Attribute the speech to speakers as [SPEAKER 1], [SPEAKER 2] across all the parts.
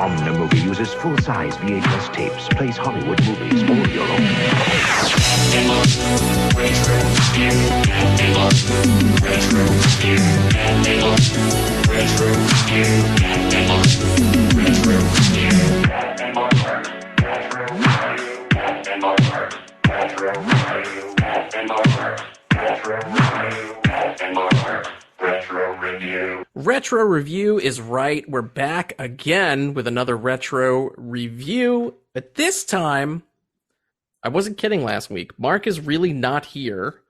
[SPEAKER 1] Omnimovie uses full-size VHS tapes, plays Hollywood movies, all your own.
[SPEAKER 2] Retro Review is right. We're back again with another Retro Review. But this time, I wasn't kidding last week. Mark is really not here.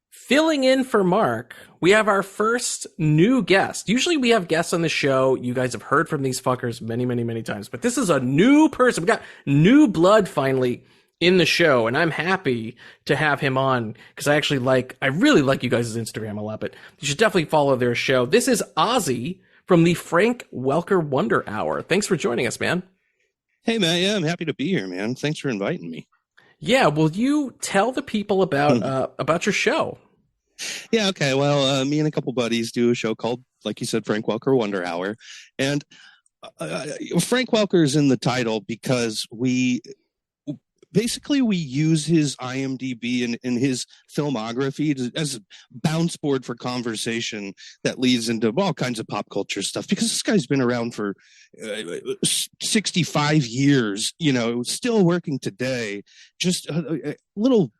[SPEAKER 2] Filling in for Mark, we have our first new guest. Usually we have guests on the show. You guys have heard from these fuckers many, many, many times. But this is a new person. We got new blood finally in the show, and I'm happy to have him on because I really like you guys' Instagram a lot, but you should definitely follow their show. This is Ozzie from the Frank Welker Wonder Hour. Thanks for joining us, man.
[SPEAKER 3] Hey, man. Yeah, I'm happy to be here, man. Thanks for inviting me.
[SPEAKER 2] Yeah, will you tell the people about your show?
[SPEAKER 3] Yeah, okay. Well, me and a couple buddies do a show called, like you said, Frank Welker Wonder Hour. And Frank Welker is in the title because we use his IMDb and his filmography as a bounce board for conversation that leads into all kinds of pop culture stuff, because this guy's been around for 65 years, still working today, just little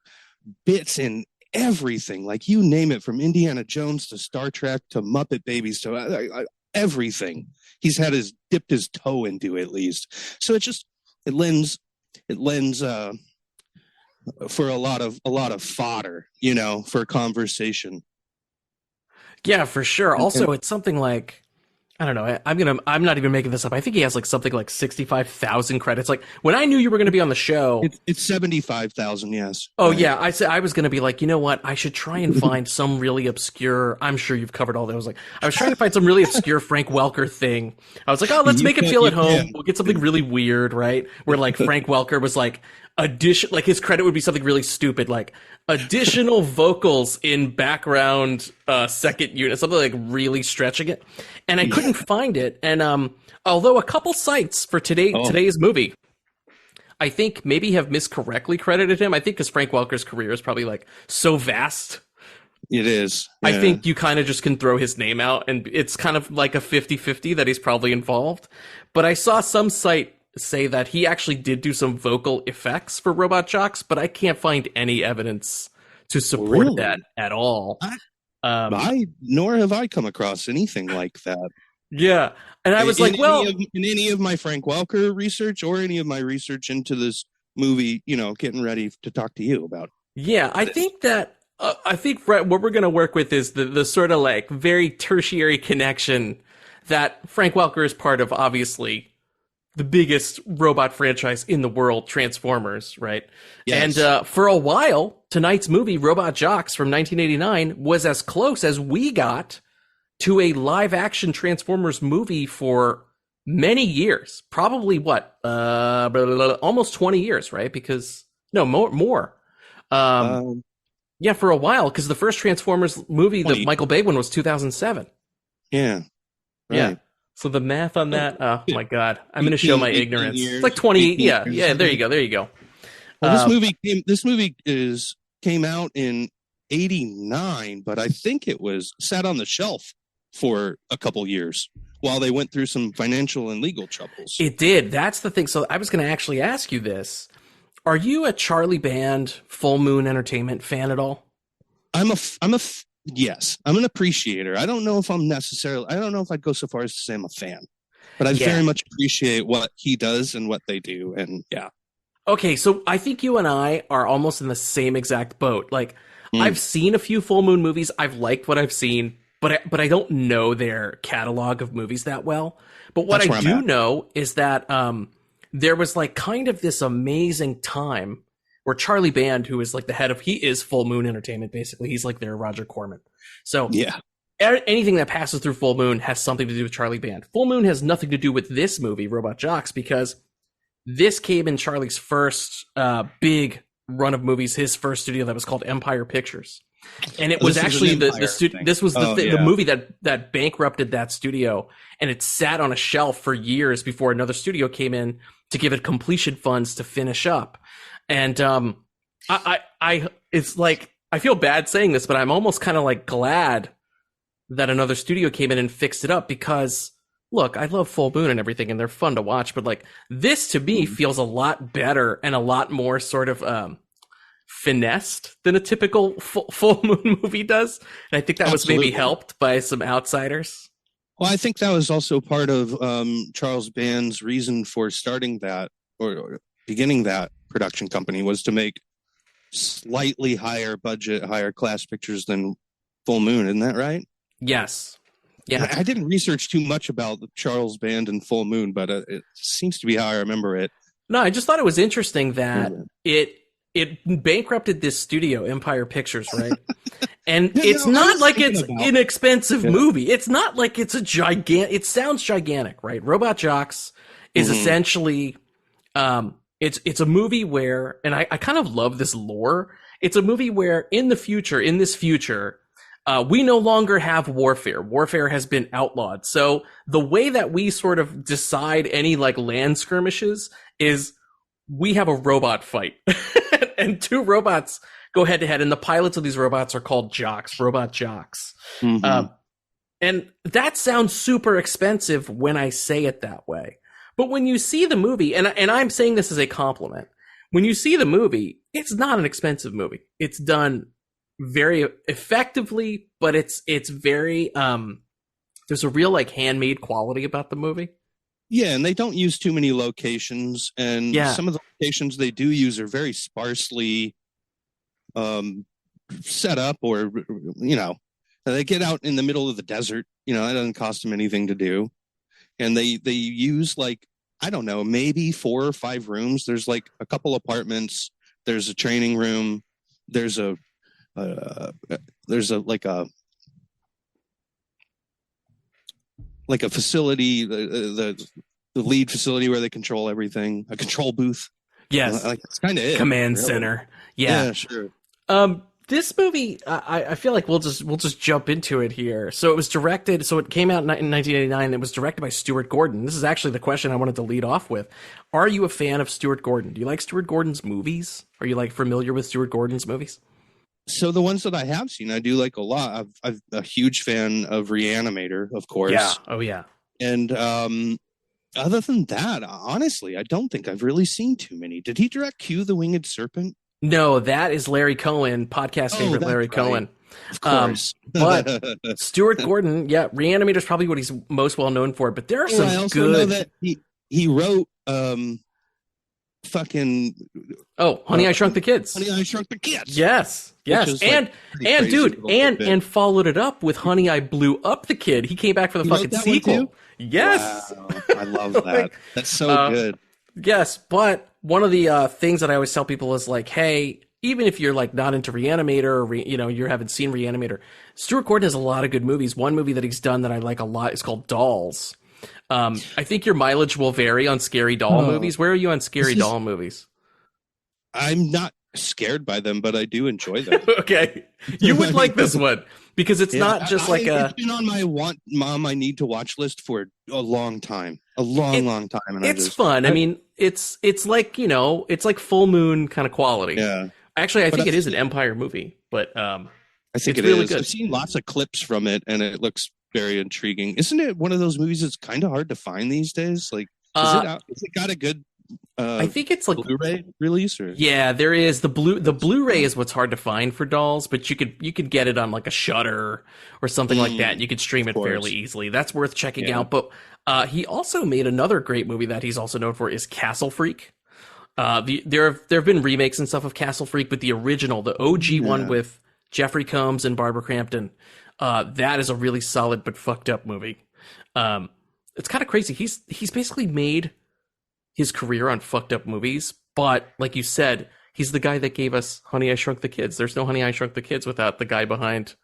[SPEAKER 3] bits in everything, like you name it, from Indiana Jones to Star Trek to Muppet Babies to everything he's had dipped his toe into, at least. So it lends for a lot of fodder, for conversation.
[SPEAKER 2] Yeah, for sure. Also, it's something like, I don't know, I'm not even making this up. I think he has like something like 65,000 credits. Like when I knew you were going to be on the show,
[SPEAKER 3] it's 75,000. Yes.
[SPEAKER 2] Oh yeah. I said I was going to be like, you know what? I should try and find some really obscure. I'm sure you've covered all those. Like I was trying to find some really obscure Frank Welker thing. I was like, oh, let's make it feel at home. We'll get something really weird, right? Where like Frank Welker was like like his credit would be something really stupid, like additional vocals in background second unit, something like really stretching it. And I couldn't find it. And although a couple sites for today's movie, I think maybe have miscorrectly credited him. I think because Frank Welker's career is probably like so vast.
[SPEAKER 3] It is. Yeah.
[SPEAKER 2] I think you kind of just can throw his name out and it's kind of like a 50-50 that he's probably involved. But I saw some site say that he actually did do some vocal effects for Robot Jox, but I can't find any evidence to support that at all.
[SPEAKER 3] Nor have I come across anything like that.
[SPEAKER 2] Yeah. And I was in
[SPEAKER 3] any of my Frank Welker research or any of my research into this movie, getting ready to talk to you about.
[SPEAKER 2] Yeah, I think that, what we're going to work with is the sort of like very tertiary connection that Frank Welker is part of, obviously, the biggest robot franchise in the world, Transformers, right? Yes. And for a while, tonight's movie, Robot Jox from 1989, was as close as we got to a live-action Transformers movie for many years. Probably, almost 20 years, right? Because, no, more. Yeah, for a while, because the first Transformers movie, the Michael Bay one, was 2007.
[SPEAKER 3] Yeah. Right.
[SPEAKER 2] Yeah. So the math on that, oh my God, I'm going to show my ignorance. It's like 20. Yeah. There you go.
[SPEAKER 3] Well, this movie came out in '89, but I think it was sat on the shelf for a couple years while they went through some financial and legal troubles.
[SPEAKER 2] It did. That's the thing. So I was going to actually ask you this: are you a Charlie Band, Full Moon Entertainment fan at all?
[SPEAKER 3] Yes, I'm an appreciator. I don't know if I'd go so far as to say I'm a fan, but I very much appreciate what he does and what they do. And yeah.
[SPEAKER 2] Okay, so I think you and I are almost in the same exact boat. Like, I've seen a few Full Moon movies. I've liked what I've seen, but I don't know their catalog of movies that well. But what I do know is that there was like kind of this amazing time where Charlie Band, who is like he is Full Moon Entertainment, basically. He's like their Roger Corman. So yeah, anything that passes through Full Moon has something to do with Charlie Band. Full Moon has nothing to do with this movie, Robot Jox, because this came in Charlie's first big run of movies, his first studio that was called Empire Pictures. And it was actually the studio. This was the movie that bankrupted that studio, and it sat on a shelf for years before another studio came in to give it completion funds to finish up. And it's like, I feel bad saying this, but I'm almost kind of like glad that another studio came in and fixed it up, because look, I love Full Moon and everything, and they're fun to watch, but like this to me feels a lot better and a lot more sort of finessed than a typical full moon movie does. And I think that was maybe helped by some outsiders.
[SPEAKER 3] Well, I think that was also part of Charles Band's reason for starting that or beginning that production company, was to make slightly higher budget, higher class pictures than Full Moon. Isn't that right?
[SPEAKER 2] Yes. Yeah.
[SPEAKER 3] I didn't research too much about Charles Band and Full Moon, but it seems to be how I remember it.
[SPEAKER 2] No, I just thought it was interesting that it bankrupted this studio, Empire Pictures, right? And it's not like it's an inexpensive movie. It's not like it's a gigantic. It sounds gigantic, right? Robot Jox is essentially, it's a movie where, and I kind of love this lore. It's a movie where in this future, we no longer have warfare. Warfare has been outlawed. So the way that we sort of decide any like land skirmishes is we have a robot fight. And two robots go head to head, and the pilots of these robots are called Jox, Robot Jox. And that sounds super expensive when I say it that way. But when you see the movie, and I'm saying this as a compliment, when you see the movie, it's not an expensive movie. It's done very effectively, but it's very there's a real like handmade quality about the movie.
[SPEAKER 3] Yeah, and they don't use too many locations, and some of the locations they do use are very sparsely set up, or they get out in the middle of the desert. That doesn't cost them anything to do, and they use like, I don't know, maybe 4 or 5 rooms. There's like a couple apartments. There's a training room. There's a facility, the lead facility where they control everything, a control booth.
[SPEAKER 2] Yes,
[SPEAKER 3] that's kind of it.
[SPEAKER 2] Command center. Yeah,
[SPEAKER 3] sure.
[SPEAKER 2] This movie, I feel like we'll just jump into it here. So it was directed. So it came out in 1989. It was directed by Stuart Gordon. This is actually the question I wanted to lead off with. Are you a fan of Stuart Gordon? Do you like Stuart Gordon's movies? Are you like familiar with Stuart Gordon's movies?
[SPEAKER 3] So the ones that I have seen, I do like a lot. I'm a huge fan of Reanimator, of course.
[SPEAKER 2] Yeah. Oh yeah.
[SPEAKER 3] And other than that, honestly, I don't think I've really seen too many. Did he direct Q the Winged Serpent?
[SPEAKER 2] No, that is Larry Cohen, podcast favorite Larry Cohen.
[SPEAKER 3] Of course.
[SPEAKER 2] But Stuart Gordon, Reanimator is probably what he's most well known for. But there are some
[SPEAKER 3] I also
[SPEAKER 2] good.
[SPEAKER 3] know that he wrote
[SPEAKER 2] Honey, I Shrunk the Kids.
[SPEAKER 3] Honey, I Shrunk the Kids.
[SPEAKER 2] Yes. And followed it up with Honey, I Blew Up the Kid. He came back for the fucking sequel. Yes.
[SPEAKER 3] Wow, I love that. That's so good.
[SPEAKER 2] Yes, but one of the things that I always tell people is like, hey, even if you're like not into Reanimator, or you haven't seen Reanimator, Stuart Gordon has a lot of good movies. One movie that he's done that I like a lot is called Dolls. I think your mileage will vary on scary doll movies. Where are you on scary doll movies?
[SPEAKER 3] I'm not scared by them, but I do enjoy them.
[SPEAKER 2] Okay. You would like this one because it's not just it's
[SPEAKER 3] been on my I need to watch list for a long time. A long time. And
[SPEAKER 2] it's fun. I mean, it's like, it's like Full Moon kind of quality.
[SPEAKER 3] Yeah.
[SPEAKER 2] Actually, I think it is an Empire movie, but I
[SPEAKER 3] think
[SPEAKER 2] it's really good.
[SPEAKER 3] I've seen lots of clips from it, and it looks very intriguing. Isn't it one of those movies that's kind of hard to find these days? Like, has it got a good
[SPEAKER 2] I think it's like
[SPEAKER 3] Blu-ray release, or
[SPEAKER 2] there is the Blu-ray is what's hard to find for Dolls, but you could get it on like a Shutter or something like that. You could stream it fairly easily. That's worth checking out. But he also made another great movie that he's also known for is Castle Freak. There have been remakes and stuff of Castle Freak, but the original, the OG one with Jeffrey Combs and Barbara Crampton, that is a really solid but fucked up movie. It's kind of crazy. He's basically made his career on fucked up movies, but like you said, he's the guy that gave us Honey, I Shrunk the Kids. There's no Honey, I Shrunk the Kids without the guy behind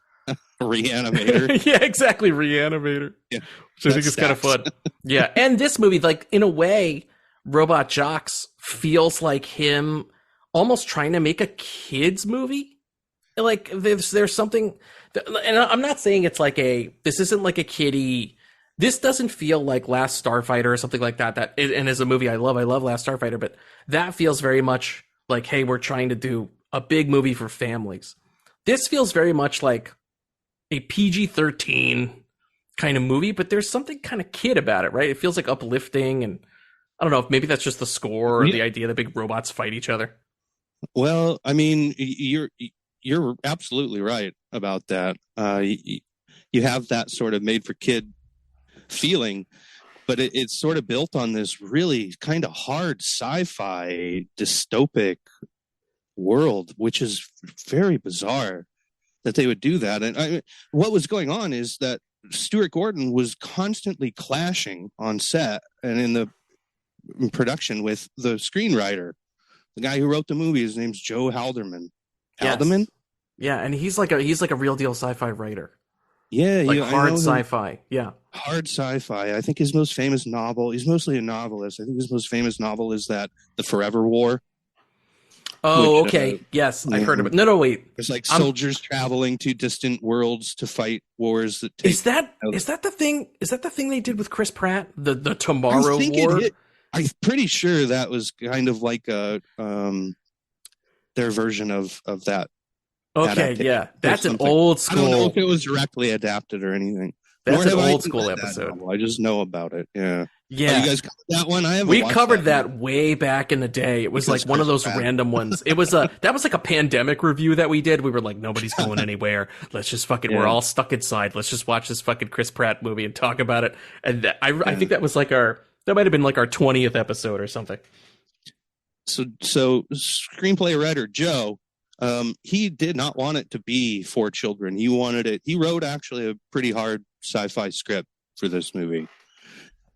[SPEAKER 3] Reanimator.
[SPEAKER 2] Yeah, exactly, Reanimator. Yeah, which I think is kind of fun. Yeah, and this movie, like in a way, Robot Jox feels like him almost trying to make a kids movie. like there's something, and I'm not saying it's like this isn't like a kiddie. This doesn't feel like Last Starfighter or something like that. And as a movie I love Last Starfighter, but that feels very much like, hey, we're trying to do a big movie for families. This feels very much like a PG-13 kind of movie, but there's something kind of kid about it, right? It feels like uplifting, and I don't know if maybe that's just the score or the idea that big robots fight each other.
[SPEAKER 3] Well, I mean, you're absolutely right about that. You have that sort of made for kid feeling, but it's sort of built on this really kind of hard sci-fi dystopic world, which is very bizarre that they would do that. And what was going on is that Stuart Gordon was constantly clashing on set and in production with the screenwriter, the guy who wrote the movie. His name's Joe Haldeman. Haldeman?
[SPEAKER 2] Yeah, and he's like a real deal sci-fi writer.
[SPEAKER 3] Yeah,
[SPEAKER 2] like hard sci-fi. Yeah,
[SPEAKER 3] hard sci-fi. I think his most famous novel. He's mostly a novelist. I think his most famous novel is The Forever War.
[SPEAKER 2] Oh, which, okay. Yes, I heard of it. No, wait.
[SPEAKER 3] It's like soldiers traveling to distant worlds to fight wars that take.
[SPEAKER 2] Is that the thing? Is that the thing they did with Chris Pratt? The Tomorrow War.
[SPEAKER 3] I'm pretty sure that was kind of like their version of that.
[SPEAKER 2] Okay, yeah, that's an old school.
[SPEAKER 3] I don't know if it was directly adapted or anything.
[SPEAKER 2] That's an old school episode.
[SPEAKER 3] I just know about it. Yeah.
[SPEAKER 2] Yeah.
[SPEAKER 3] You guys covered that one? I haven't.
[SPEAKER 2] We covered that way back in the day. It was like one of those random ones. It was that was like a pandemic review that we did. We were like, nobody's going anywhere. Let's just fucking, we're all stuck inside. Let's just watch this fucking Chris Pratt movie and talk about it. And I think that was like that might have been like our 20th episode or something.
[SPEAKER 3] So screenplay writer Joe, he did not want it to be for children. He wanted it. He wrote actually a pretty hard sci-fi script for this movie.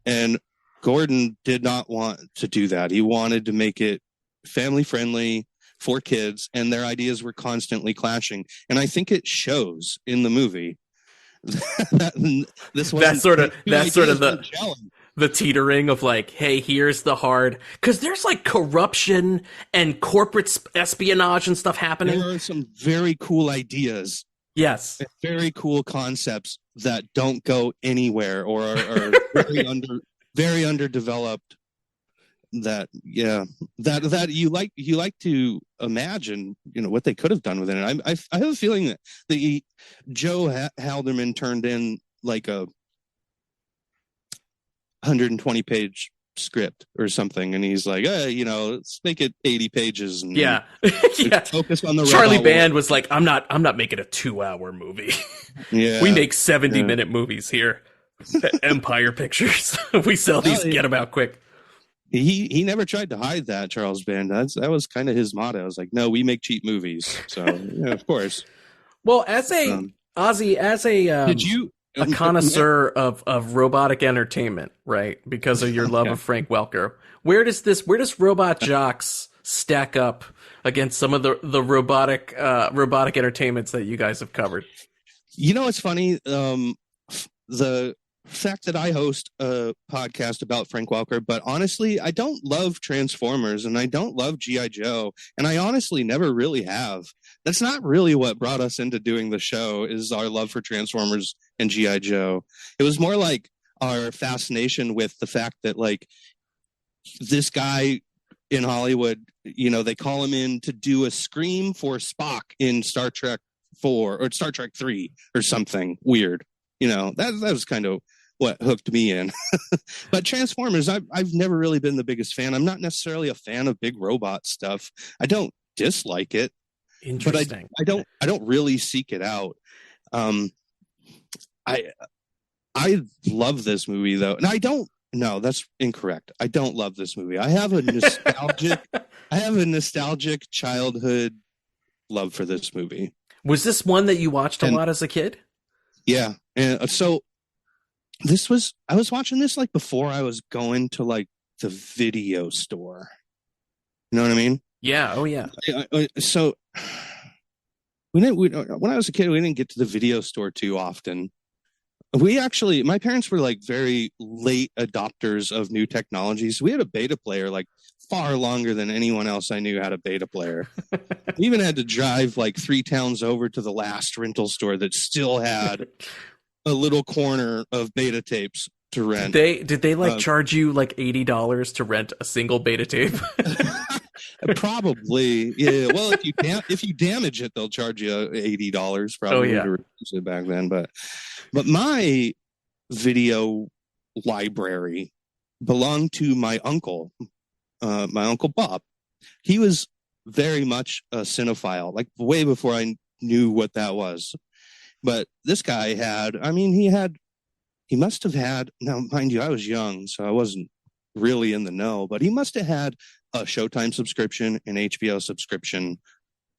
[SPEAKER 3] And Gordon did not want to do that. He wanted to make it family friendly for kids, and their ideas were constantly clashing. And I think it shows in the movie. That's sort of
[SPEAKER 2] the teetering of like, hey, here's the hard, because there's like corruption and corporate espionage and stuff happening.
[SPEAKER 3] There are some very cool ideas.
[SPEAKER 2] Yes.
[SPEAKER 3] Very cool concepts that don't go anywhere or are very underdeveloped. That you like to imagine, what they could have done with it. And I have a feeling that the Joe Haldeman turned in like a 120-page script or something, and he's like, let's make it 80 pages. And
[SPEAKER 2] yeah.
[SPEAKER 3] Focus on the
[SPEAKER 2] Charlie Band was like, I'm not making a 2-hour movie.
[SPEAKER 3] Yeah,
[SPEAKER 2] we make 70-minute movies here. Empire Pictures. We sell these. Get them out quick.
[SPEAKER 3] He never tried to hide that, Charles Band. That was kind of his motto. I was like, no, we make cheap movies. So of course.
[SPEAKER 2] Well, as a Ozzie, a connoisseur of robotic entertainment, right? Because of your love of Frank Welker. Where does Robot Jox stack up against some of the robotic entertainments that you guys have covered?
[SPEAKER 3] It's funny. The fact that I host a podcast about Frank Welker, but honestly, I don't love Transformers and I don't love G.I. Joe, and I honestly never really have. That's not really what brought us into doing the show, is our love for Transformers and G.I. Joe. It was more like our fascination with the fact that, like, this guy in Hollywood, they call him in to do a scream for Spock in Star Trek 4 or Star Trek 3 or something weird. That was kind of what hooked me in. But Transformers, I've never really been the biggest fan. I'm not necessarily a fan of big robot stuff. I don't dislike it.
[SPEAKER 2] Interesting.
[SPEAKER 3] But I don't really seek it out. I love this movie though. And no, that's incorrect. I don't love this movie. I have a nostalgic childhood love for this movie.
[SPEAKER 2] Was this one that you watched a lot as a kid?
[SPEAKER 3] Yeah. And so I was watching this like before I was going to like the video store. You know what I mean?
[SPEAKER 2] Yeah. Oh yeah.
[SPEAKER 3] So when I was a kid, we didn't get to the video store too often. My parents were like very late adopters of new technologies. We had a beta player like far longer than anyone else I knew had a beta player. We even had to drive like 3 towns over to the last rental store that still had a little corner of beta tapes to rent.
[SPEAKER 2] Did they like charge you like $80 to rent a single beta tape?
[SPEAKER 3] Probably, yeah. Well, if you damage it, they'll charge you $80 probably to replace it back then. But my video library belonged to my uncle Bob. He was very much a cinephile, like way before I knew what that was. But this guy he must have had, now mind you, I was young, so I wasn't really in the know, but he must have had a Showtime subscription, an HBO subscription,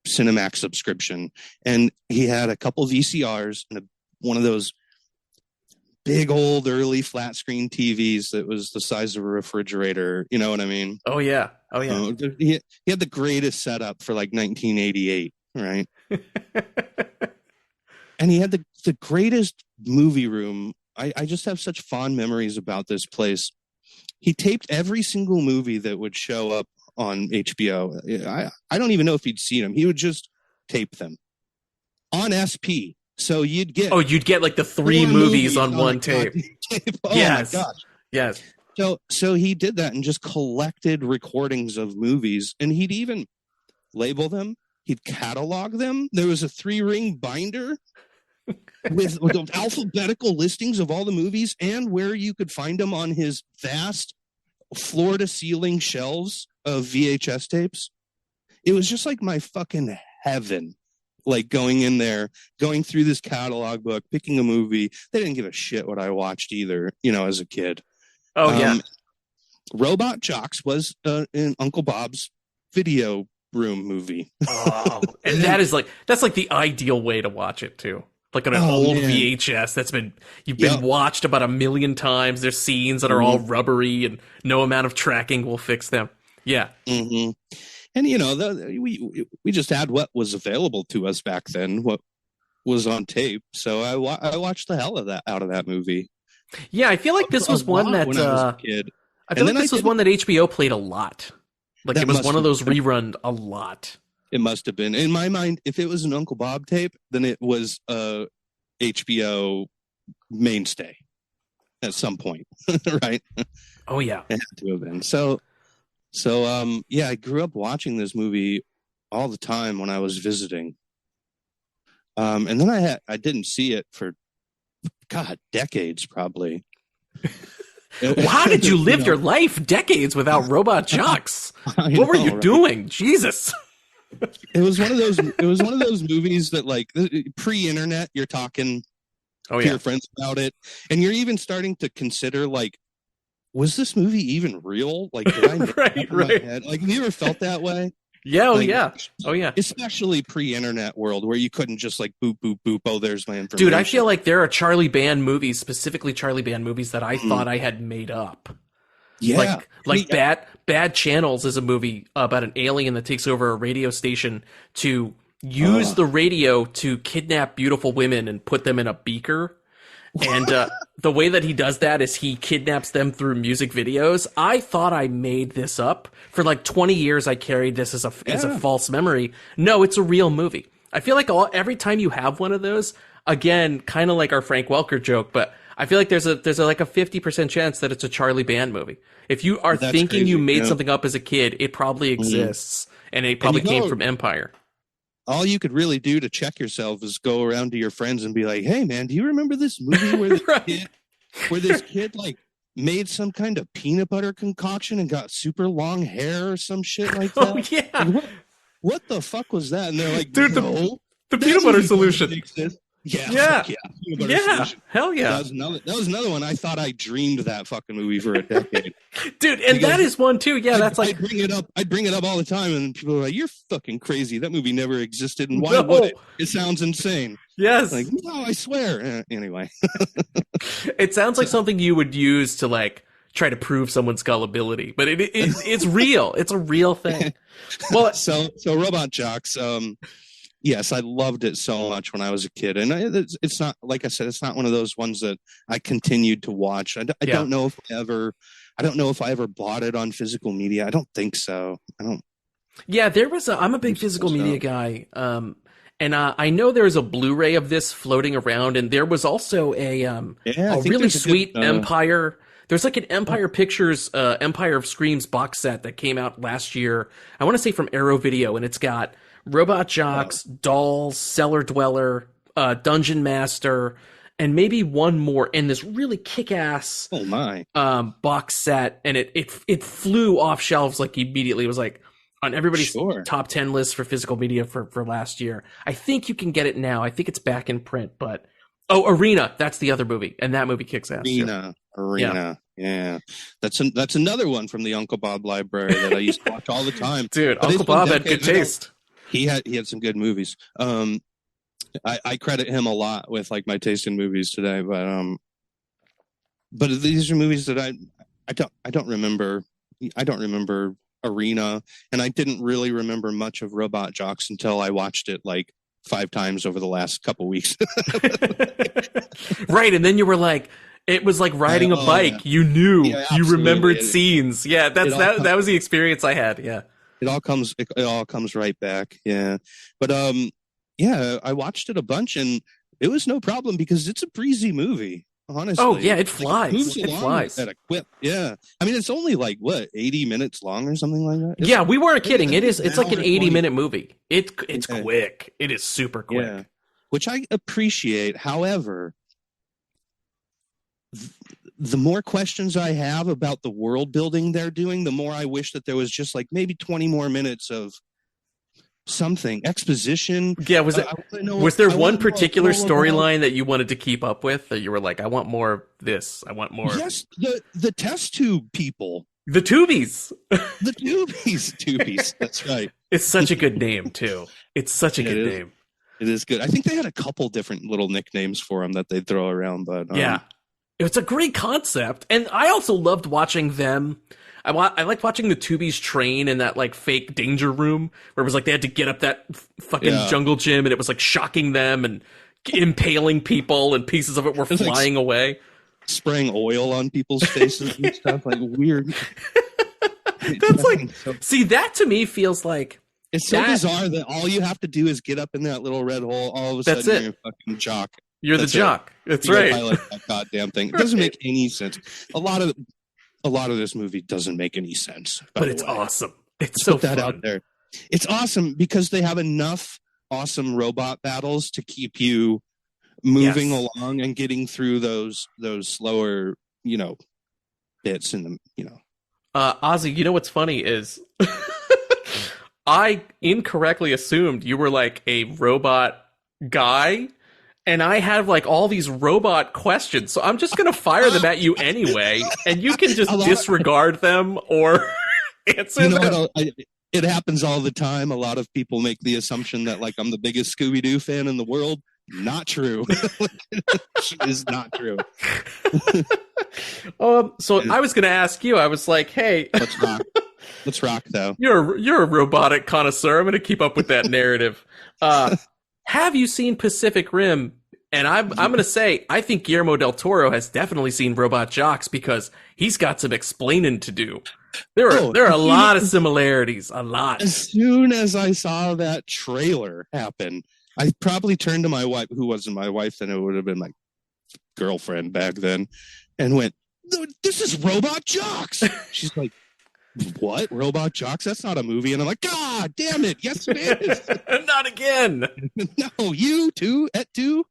[SPEAKER 3] Cinemax subscription, and he had a couple VCRs and one of those big old early flat screen TVs that was the size of a refrigerator. You know what I mean?
[SPEAKER 2] Oh yeah.
[SPEAKER 3] He had the greatest setup for like 1988, right? And he had the greatest movie room. I just have such fond memories about this place. He taped every single movie that would show up on HBO. I don't even know if he'd seen them. He would just tape them on SP. So you'd get
[SPEAKER 2] like the 3 movies on one tape.
[SPEAKER 3] Oh
[SPEAKER 2] yes.
[SPEAKER 3] My gosh.
[SPEAKER 2] Yes.
[SPEAKER 3] So he did that and just collected recordings of movies, and he'd even label them. He'd catalog them. There was a 3-ring binder with alphabetical listings of all the movies and where you could find them on his vast floor-to-ceiling shelves of VHS tapes. It was just like my fucking heaven. Like going in there, going through this catalog book, picking a movie. They didn't give a shit what I watched either, as a kid.
[SPEAKER 2] Oh, yeah.
[SPEAKER 3] Robot Jox was in Uncle Bob's video room movie.
[SPEAKER 2] Oh, and that's like the ideal way to watch it too. Like on an old VHS that's been watched about 1 million times. There's scenes that are all rubbery and no amount of tracking will fix them. Yeah.
[SPEAKER 3] Mm-hmm. And we just had what was available to us back then, what was on tape. So I watched the hell out of that movie.
[SPEAKER 2] Yeah, I feel like this was one that
[SPEAKER 3] when I was a kid.
[SPEAKER 2] I feel like this was one that HBO played a lot. Like it was one of those rerun a lot.
[SPEAKER 3] It must have been. In my mind, if it was an Uncle Bob tape, then it was a HBO mainstay at some point, right?
[SPEAKER 2] Oh yeah,
[SPEAKER 3] it had to have been. So I grew up watching this movie all the time when I was visiting. And then I didn't see it for decades probably.
[SPEAKER 2] How did you live your life decades without Robot Jox? What were you doing? Jesus.
[SPEAKER 3] It was one of those movies that like pre-internet, you're talking to your friends about it, and you're even starting to consider like, was this movie even real? Like, did I make it in my head? Like, have you ever felt that way?
[SPEAKER 2] Yeah,
[SPEAKER 3] oh yeah. Especially pre-internet world where you couldn't just like boop boop boop. Oh, there's my information.
[SPEAKER 2] Dude, I feel like there are Charlie Band movies, specifically Charlie Band movies that I thought I had made up.
[SPEAKER 3] Yeah,
[SPEAKER 2] like Bad Channels is a movie about an alien that takes over a radio station to use the radio to kidnap beautiful women and put them in a beaker. And the way that he does that is he kidnaps them through music videos. I thought I made this up. For like 20 years, I carried this as a false memory. No, it's a real movie. I feel like every time you have one of those, again, kind of like our Frank Welker joke, but I feel like there's like a 50% chance that it's a Charlie Band movie. If you are thinking crazy. You made something up as a kid, it probably exists, and it probably came from Empire.
[SPEAKER 3] All you could really do to check yourself is go around to your friends and be like, "Hey, man, do you remember this movie where this kid like made some kind of peanut butter concoction and got super long hair or some shit like that?"
[SPEAKER 2] Oh yeah.
[SPEAKER 3] Like, what the fuck was that? And they're like,
[SPEAKER 2] "Dude,
[SPEAKER 3] no,
[SPEAKER 2] the peanut butter solution."
[SPEAKER 3] Yeah.
[SPEAKER 2] Hell yeah.
[SPEAKER 3] That was another one. I thought I dreamed that fucking movie for a decade.
[SPEAKER 2] Dude, and that is one too. Yeah, that's like
[SPEAKER 3] I'd bring it up all the time, and people are like, "You're fucking crazy. That movie never existed, and why would it? It sounds insane."
[SPEAKER 2] Yes.
[SPEAKER 3] Like, no, I swear. Anyway.
[SPEAKER 2] It sounds like something you would use to like try to prove someone's gullibility, but it's real. It's a real thing.
[SPEAKER 3] Well, so Robot Jox, Yes, I loved it so much when I was a kid, and it's not, like I said, it's not one of those ones that I continued to watch. I don't know if I don't know if I ever bought it on physical media. I don't think so. I don't.
[SPEAKER 2] Yeah, I'm a big physical media guy. And I know there's a Blu-ray of this floating around, and there was also a really sweet Empire. There's like an Empire Pictures, Empire of Screams box set that came out last year. I want to say from Arrow Video, and it's got Robot Jox, Dolls, Cellar Dweller, Dungeon Master, and maybe one more in this really kick-ass box set. And it flew off shelves like immediately. It was like on everybody's top 10 list for physical media for last year. I think you can get it now. I think it's back in print, but Arena, that's the other movie, and that movie kicks ass.
[SPEAKER 3] Arena. Yeah. That's another one from the Uncle Bob library that I used to watch all the time.
[SPEAKER 2] Dude, Uncle Bob had good taste.
[SPEAKER 3] He had some good movies. I credit him a lot with like my taste in movies today, but these are movies that I don't remember. I don't remember Arena, and I didn't really remember much of Robot Jox until I watched it like 5 times over the last couple weeks.
[SPEAKER 2] Right, and then you were like, it was like riding a bike. Yeah. You knew, you remembered scenes. Yeah, that was the experience I had. Yeah.
[SPEAKER 3] It all comes right back. Yeah. But I watched it a bunch, and it was no problem because it's a breezy movie, honestly.
[SPEAKER 2] Oh yeah, it flies.
[SPEAKER 3] It flies at a quip. Yeah. I mean, it's only like 80 minutes long or something like that.
[SPEAKER 2] We weren't kidding. It's like an 80-minute movie. It's quick. It is super quick. Yeah.
[SPEAKER 3] Which I appreciate. However, the more questions I have about the world building they're doing, the more I wish that there was just like maybe 20 more minutes of something exposition.
[SPEAKER 2] Yeah, was there one particular storyline that you wanted to keep up with, that you were like, I want more of this, I want more?
[SPEAKER 3] Yes, the test tube people,
[SPEAKER 2] the tubies.
[SPEAKER 3] The tubies. That's right.
[SPEAKER 2] It's such a good name too. It's such a good name.
[SPEAKER 3] It is good. I think they had a couple different little nicknames for them that they throw around, but
[SPEAKER 2] it's a great concept. And I also loved watching them. I liked watching the Tubies train in that like fake danger room where it was like they had to get up that fucking jungle gym, and it was like shocking them and impaling people, and pieces of it were flying away.
[SPEAKER 3] Spraying oil on people's faces and stuff, like weird.
[SPEAKER 2] That's like, see, that to me feels like
[SPEAKER 3] it's so bizarre that all you have to do is get up in that little red hole. All of a sudden, you're a fucking jock.
[SPEAKER 2] You're the jock. That's right.
[SPEAKER 3] Pilot that goddamn thing. It doesn't make any sense. A lot of this movie doesn't make any sense.
[SPEAKER 2] But it's awesome. It's so fun.
[SPEAKER 3] Out there. It's awesome because they have enough awesome robot battles to keep you moving along and getting through those slower, bits in the,
[SPEAKER 2] Ozzie, you know what's funny is I incorrectly assumed you were like a robot guy, and I have like all these robot questions, so I'm just going to fire them at you anyway, and you can just disregard them or answer them.
[SPEAKER 3] It happens all the time. A lot of people make the assumption that like I'm the biggest Scooby-Doo fan in the world. Not true. It is not true.
[SPEAKER 2] So I was going to ask you, I was like, hey.
[SPEAKER 3] Let's rock though.
[SPEAKER 2] You're a robotic connoisseur. I'm going to keep up with that narrative. Have you seen Pacific Rim? And I'm going to say, I think Guillermo del Toro has definitely seen Robot Jox because he's got some explaining to do. There are a lot of similarities. A lot.
[SPEAKER 3] As soon as I saw that trailer happen, I probably turned to my wife, who wasn't my wife then, it would have been my girlfriend back then, and went, "This is Robot Jox." She's like, "What? Robot Jox? That's not a movie." And I'm like, "God damn it. Yes, it is."
[SPEAKER 2] Not again.
[SPEAKER 3] No, you too, et tu.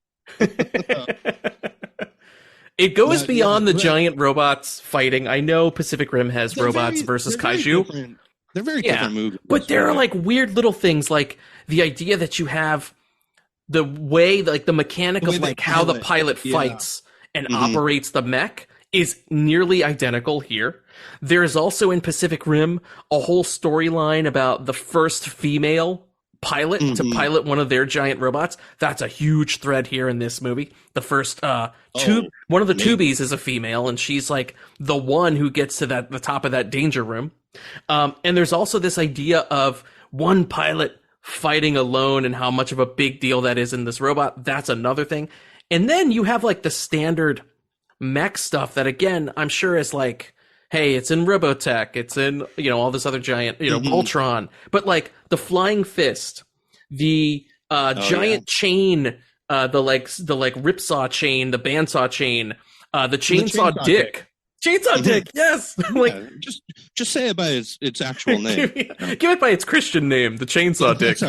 [SPEAKER 2] It goes beyond the giant robots fighting. I know Pacific Rim has robots versus kaiju.
[SPEAKER 3] They're very different movies.
[SPEAKER 2] But there are like weird little things, like the idea that you have the way, like the mechanic of like how the pilot fights and operates the mech is nearly identical here. There is also in Pacific Rim a whole storyline about the first female pilot to pilot one of their giant robots. That's a huge thread here in this movie. The first one of the tubies is a female, and she's like the one who gets to the top of that danger room. And there's also this idea of one pilot fighting alone and how much of a big deal that is in this robot. That's another thing. And then you have like the standard mech stuff that, again, I'm sure is like, hey, it's in Robotech, it's in, all this other giant, Voltron, but like the flying fist, the giant chain, the ripsaw chain, the bandsaw chain, the chainsaw dick. Chainsaw dick, yes. Like,
[SPEAKER 3] just say it by its actual name.
[SPEAKER 2] Give it by its Christian name, the chainsaw dick.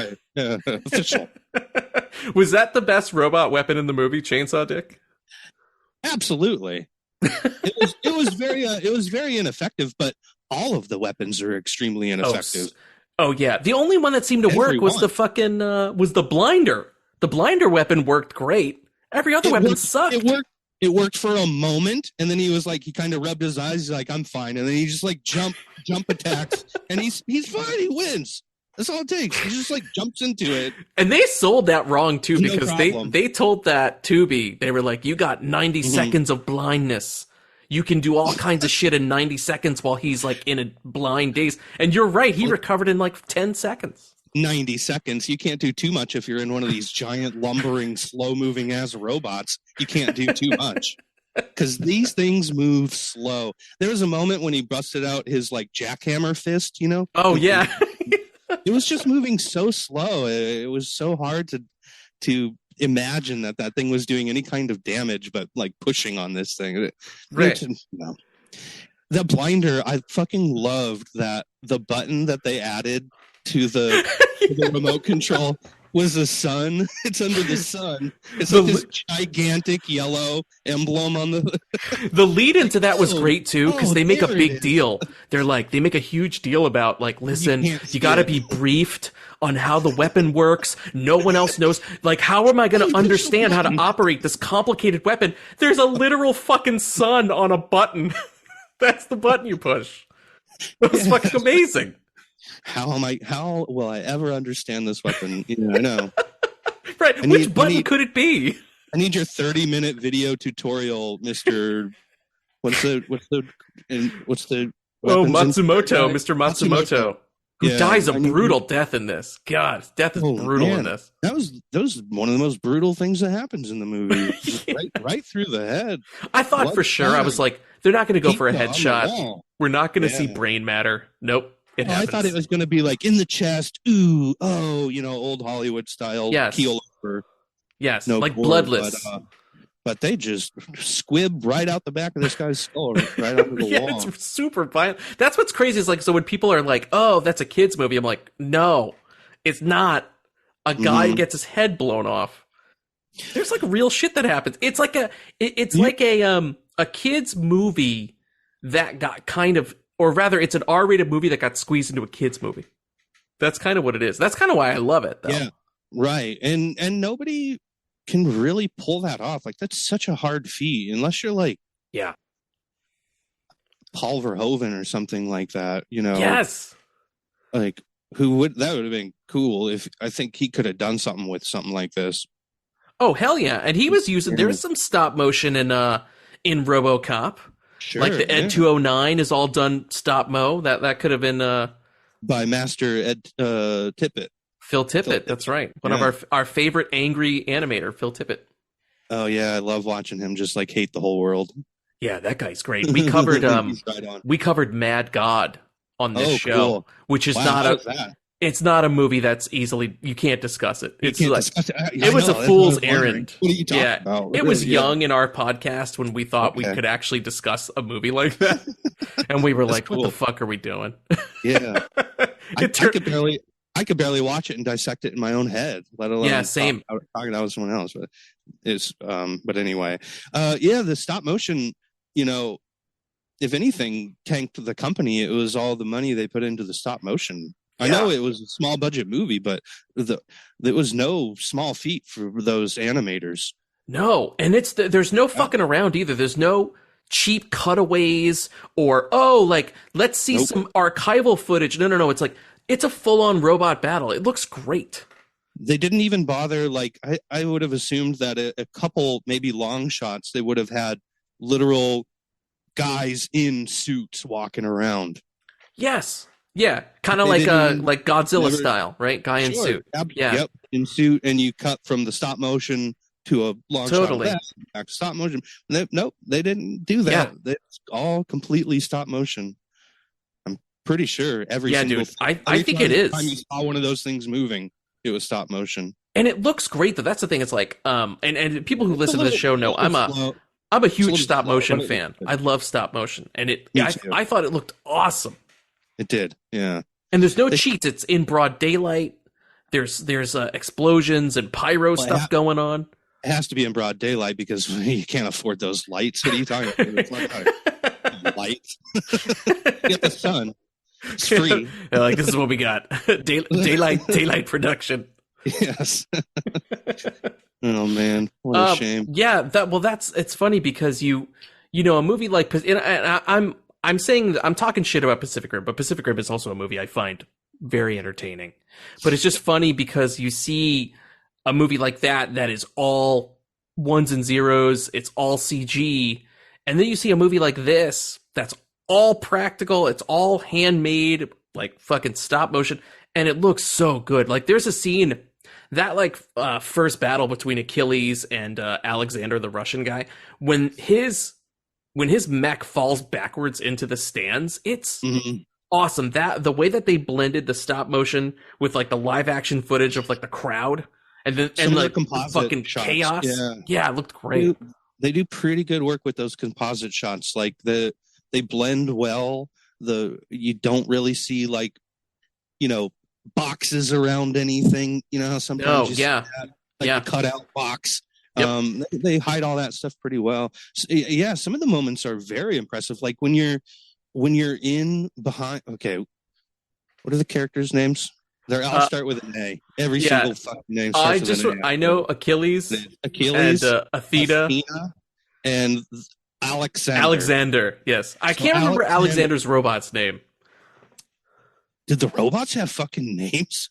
[SPEAKER 3] Official.
[SPEAKER 2] Was that the best robot weapon in the movie, chainsaw dick?
[SPEAKER 3] Absolutely. It was very ineffective, but all of the weapons are extremely ineffective.
[SPEAKER 2] Oh yeah, the only one that seemed to work was the fucking was the blinder. The blinder weapon worked great. Every other weapon sucked.
[SPEAKER 3] It worked for a moment, and then he kind of rubbed his eyes, he's like, I'm fine. And then he just like jump attacks, and he's fine, he wins. That's all it takes. He just like jumps into it.
[SPEAKER 2] And they sold that wrong too, because they told that Tubi, they were like, you got 90 seconds of blindness. You can do all kinds of shit in 90 seconds while he's like in a blind daze. And you're right, he recovered in like 10 seconds.
[SPEAKER 3] 90 seconds. You can't do too much if you're in one of these giant lumbering, slow-moving ass robots. You can't do too much because these things move slow. There was a moment when he busted out his like jackhammer fist,
[SPEAKER 2] Oh yeah.
[SPEAKER 3] It was just moving so slow. It was so hard to imagine that thing was doing any kind of damage, but like pushing on this thing.
[SPEAKER 2] Right.
[SPEAKER 3] The blinder, I fucking loved that the button that they added to the remote control was the sun. It's under the sun. It's like this gigantic yellow emblem on the...
[SPEAKER 2] The lead into that was great too, because they make a big deal. They're like, they make a huge deal about like, listen, you gotta be briefed on how the weapon works. No one else knows. Like, how am I gonna understand how to operate this complicated weapon? There's a literal fucking sun on a button. That's the button you push. That was fucking amazing.
[SPEAKER 3] How will I ever understand this weapon? I know.
[SPEAKER 2] Right. Which button could it be?
[SPEAKER 3] I need your 30-minute video tutorial, Mr. What's the
[SPEAKER 2] Matsumoto, Mr. Matsumoto. Who dies a brutal death in this. God, death is brutal in this.
[SPEAKER 3] That was one of the most brutal things that happens in the movie. right through the head.
[SPEAKER 2] I thought for sure, I was like, they're not going to go for a headshot. We're not going to see brain matter. Nope. I thought
[SPEAKER 3] it was going to be like in the chest. Ooh, old Hollywood style.
[SPEAKER 2] Yes.
[SPEAKER 3] Keel over.
[SPEAKER 2] Yes, no like gore, bloodless.
[SPEAKER 3] But they just squib right out the back of this guy's skull, right onto the wall.
[SPEAKER 2] It's super violent. That's what's crazy is like, so when people are like, oh, that's a kid's movie, I'm like, no, it's not. A guy gets his head blown off. There's like real shit that happens. It's like a kid's movie that got kind of, or rather, it's an R-rated movie that got squeezed into a kid's movie. That's kind of what it is. That's kind of why I love it, though.
[SPEAKER 3] Yeah, right. And nobody can really pull that off. Like, that's such a hard feat, unless you're like, Paul Verhoeven or something like that.
[SPEAKER 2] Yes.
[SPEAKER 3] Like, that would have been cool if I think he could have done something with something like this.
[SPEAKER 2] Oh hell yeah! And he was using. There's some stop motion in RoboCop.
[SPEAKER 3] Sure,
[SPEAKER 2] like the Ed 209 is all done stop mo. That could have been
[SPEAKER 3] by Master Ed Tippett.
[SPEAKER 2] Phil Tippett. That's right. One of our favorite angry animator, Phil Tippett.
[SPEAKER 3] Oh yeah, I love watching him just like hate the whole world.
[SPEAKER 2] Yeah, that guy's great. We covered we covered Mad God on this show, which is it's not a movie that's easily, you can't discuss it. It's it was a fool's errand.
[SPEAKER 3] What are you talking about?
[SPEAKER 2] It was young in our podcast when we thought we could actually discuss a movie like that. And we were like, what the fuck are we doing?
[SPEAKER 3] Yeah. I could barely watch it and dissect it in my own head, let alone
[SPEAKER 2] same.
[SPEAKER 3] talking about someone else. But anyway, the stop motion, if anything tanked the company, it was all the money they put into the stop motion. I know it was a small budget movie, but there was no small feat for those animators.
[SPEAKER 2] No, and there's no fucking around either. There's no cheap cutaways or let's see some archival footage. No. It's like it's a full on robot battle. It looks great.
[SPEAKER 3] They didn't even bother. Like I would have assumed that a couple maybe long shots they would have had literal guys in suits walking around.
[SPEAKER 2] Yes. Yeah, kind of like Godzilla style, right? Guy in suit. Yeah.
[SPEAKER 3] Yep, in suit, and you cut from the stop motion to a long shot of that, back to stop motion. Nope, they didn't do that. Yeah. It's all completely stop motion. I'm pretty sure every single
[SPEAKER 2] dude, I think it is.
[SPEAKER 3] Time you saw one of those things moving, it was stop motion.
[SPEAKER 2] And it looks great though. That's the thing. It's like and people who listen to this show know I'm a huge stop motion fan. I love stop motion. And I thought it looked awesome.
[SPEAKER 3] It did. Yeah.
[SPEAKER 2] And there's no cheats. It's in broad daylight. There's explosions and pyro stuff going on.
[SPEAKER 3] It has to be in broad daylight because you can't afford those lights. What are you talking about? Lights. You get the sun. It's free.
[SPEAKER 2] Like, this is what we got. Daylight production.
[SPEAKER 3] Yes. Oh man, what a shame.
[SPEAKER 2] Yeah, it's funny because you know a movie like, and I'm talking shit about Pacific Rim, but Pacific Rim is also a movie I find very entertaining. But it's just funny because you see a movie like that is all ones and zeros, it's all CG, and then you see a movie like this that's all practical, it's all handmade, like fucking stop motion, and it looks so good. Like there's a scene that first battle between Achilles and Alexander, the Russian guy, when his mech falls backwards into the stands, it's awesome. That the way that they blended the stop motion with like the live action footage of like the crowd and then the fucking shots. Chaos. Yeah, it looked great.
[SPEAKER 3] They do pretty good work with those composite shots. Like they blend well. You don't really see boxes around anything. You know how sometimes you see that, a cutout box. Yep. They hide all that stuff pretty well. So, yeah, some of the moments are very impressive. Like when you're in behind. Okay, what are the characters' names? I'll start with an A. Every single fucking name starts with an A.
[SPEAKER 2] I know Achilles, and Athena,
[SPEAKER 3] and Alexander.
[SPEAKER 2] Alexander, yes. I can't remember Alexander's robot's name.
[SPEAKER 3] Did the robots have fucking names?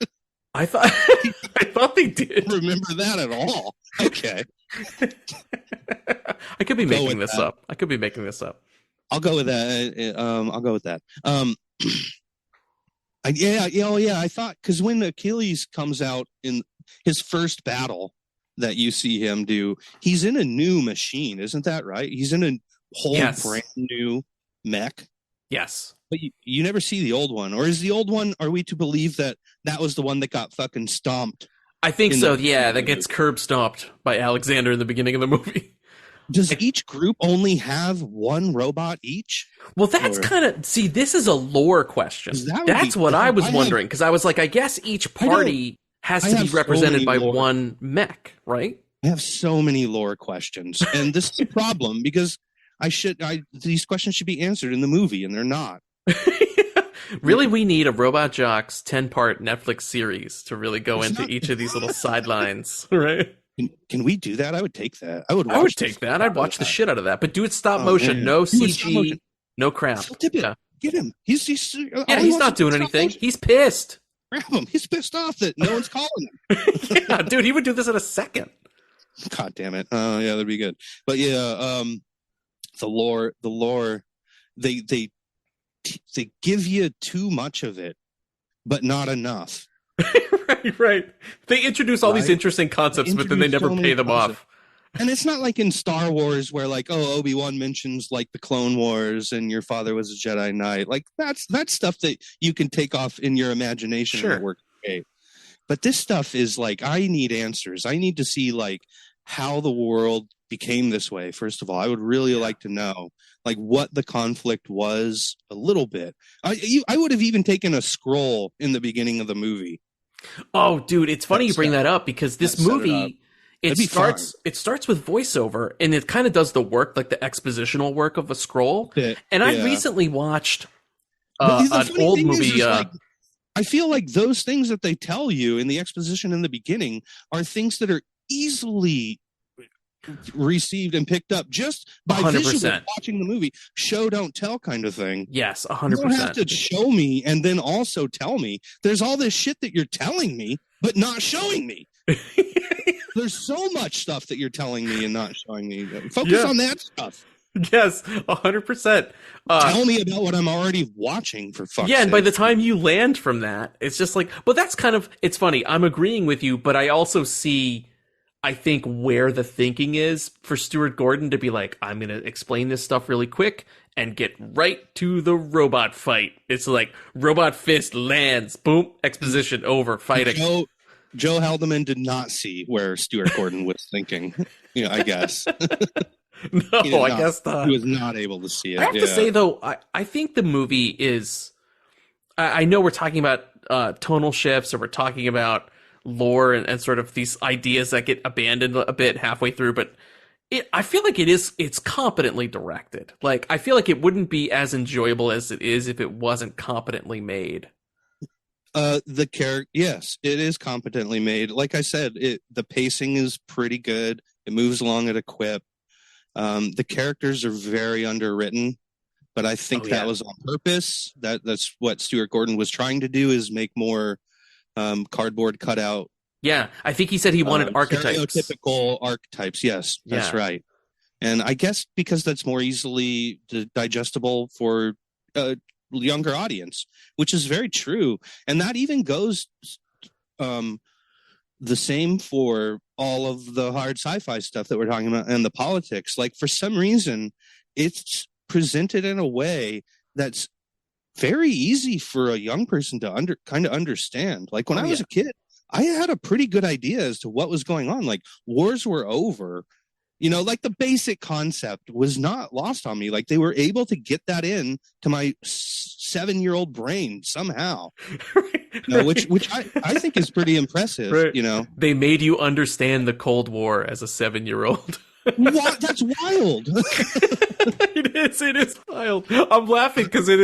[SPEAKER 2] I thought they did.
[SPEAKER 3] Remember that at all? Okay.
[SPEAKER 2] I could be making this up.
[SPEAKER 3] I'll go with that. I thought, because when Achilles comes out in his first battle that you see him do, he's in a new machine, isn't that right? He's in a whole brand new mech.
[SPEAKER 2] Yes.
[SPEAKER 3] But you never see the old one. Or is the old one, are we to believe that was the one that got fucking stomped?
[SPEAKER 2] I think so, yeah. That gets curb stomped by Alexander in the beginning of the movie.
[SPEAKER 3] Does each group only have one robot each?
[SPEAKER 2] Well, that's see, this is a lore question. That's what I was wondering, because I was like, I guess each party has to be represented by one mech, right?
[SPEAKER 3] I have so many lore questions. And this is a problem, because these questions should be answered in the movie, and they're not.
[SPEAKER 2] Really, we need a Robot Jox 10-part Netflix series to really go into each of these little sidelines, right?
[SPEAKER 3] Can we do that? I would take that. I would take
[SPEAKER 2] that. I'd watch the shit out of that. But do it stop motion. Man. No CG. No crap.
[SPEAKER 3] Yeah. Get him. He's
[SPEAKER 2] not doing anything. He's pissed.
[SPEAKER 3] Grab him. He's pissed off that no one's calling him.
[SPEAKER 2] Yeah, dude, he would do this in a second.
[SPEAKER 3] God damn it. Yeah, that'd be good. But yeah, the lore, they give you too much of it, but not enough.
[SPEAKER 2] Right. They introduce all these interesting concepts, but then they never pay them off.
[SPEAKER 3] And it's not like in Star Wars where Obi-Wan mentions like the Clone Wars and your father was a Jedi Knight. Like that's stuff that you can take off in your imagination.
[SPEAKER 2] Sure.
[SPEAKER 3] And work great. But this stuff is like, I need answers. I need to see like how the world became this way. First of all, I would really like to know like what the conflict was a little bit. I would have even taken a scroll in the beginning of the movie.
[SPEAKER 2] Oh, dude, it's funny you bring that up, because this movie, it starts with voiceover, and it kind of does the work, like the expositional work of a scroll. And I recently watched an old movie.
[SPEAKER 3] I feel like those things that they tell you in the exposition in the beginning are things that are easily received and picked up just by
[SPEAKER 2] 100%.
[SPEAKER 3] Visually watching the movie. Show don't tell kind of thing.
[SPEAKER 2] Yes, 100%.
[SPEAKER 3] You don't have to show me and then also tell me. There's all this shit that you're telling me but not showing me. There's so much stuff that you're telling me and not showing me. Focus on that stuff.
[SPEAKER 2] Yes, 100%.
[SPEAKER 3] Tell me about what I'm already watching, for fuck's
[SPEAKER 2] Yeah, and
[SPEAKER 3] sake.
[SPEAKER 2] by the time you land from that, it's just like, but that's kind of, it's funny. I'm agreeing with you, but I also see, I think, where the thinking is for Stuart Gordon to be like, I'm going to explain this stuff really quick and get right to the robot fight. It's like robot fist lands, boom, exposition over, fighting.
[SPEAKER 3] Joe Haldeman did not see where Stuart Gordon was thinking. I guess.
[SPEAKER 2] No, I guess not.
[SPEAKER 3] He was not able to see it.
[SPEAKER 2] I have to say, though, I think the movie is, I know we're talking about tonal shifts, or we're talking about lore and sort of these ideas that get abandoned a bit halfway through, but I feel like it's competently directed. Like, I feel like it wouldn't be as enjoyable as it is if it wasn't competently made.
[SPEAKER 3] Yes, it is competently made. Like I said, the pacing is pretty good. It moves along at a quip. The characters are very underwritten, but I think that was on purpose. That's what Stuart Gordon was trying to do, is make more cardboard cutout.
[SPEAKER 2] Yeah, I think he said he wanted archetypes.
[SPEAKER 3] Stereotypical archetypes, yes, that's right. And I guess because that's more easily digestible for a younger audience, which is very true. And that even goes the same for all of the hard sci-fi stuff that we're talking about and the politics. Like, for some reason, it's presented in a way that's very easy for a young person to kind of understand. Like, when I was a kid, I had a pretty good idea as to what was going on. Like, wars were over. Like, the basic concept was not lost on me. Like, they were able to get that in to my 7-year-old brain somehow. Which I think is pretty impressive. Right.
[SPEAKER 2] They made you understand the Cold War as a 7-year-old.
[SPEAKER 3] What? That's wild.
[SPEAKER 2] It is wild. I'm laughing because it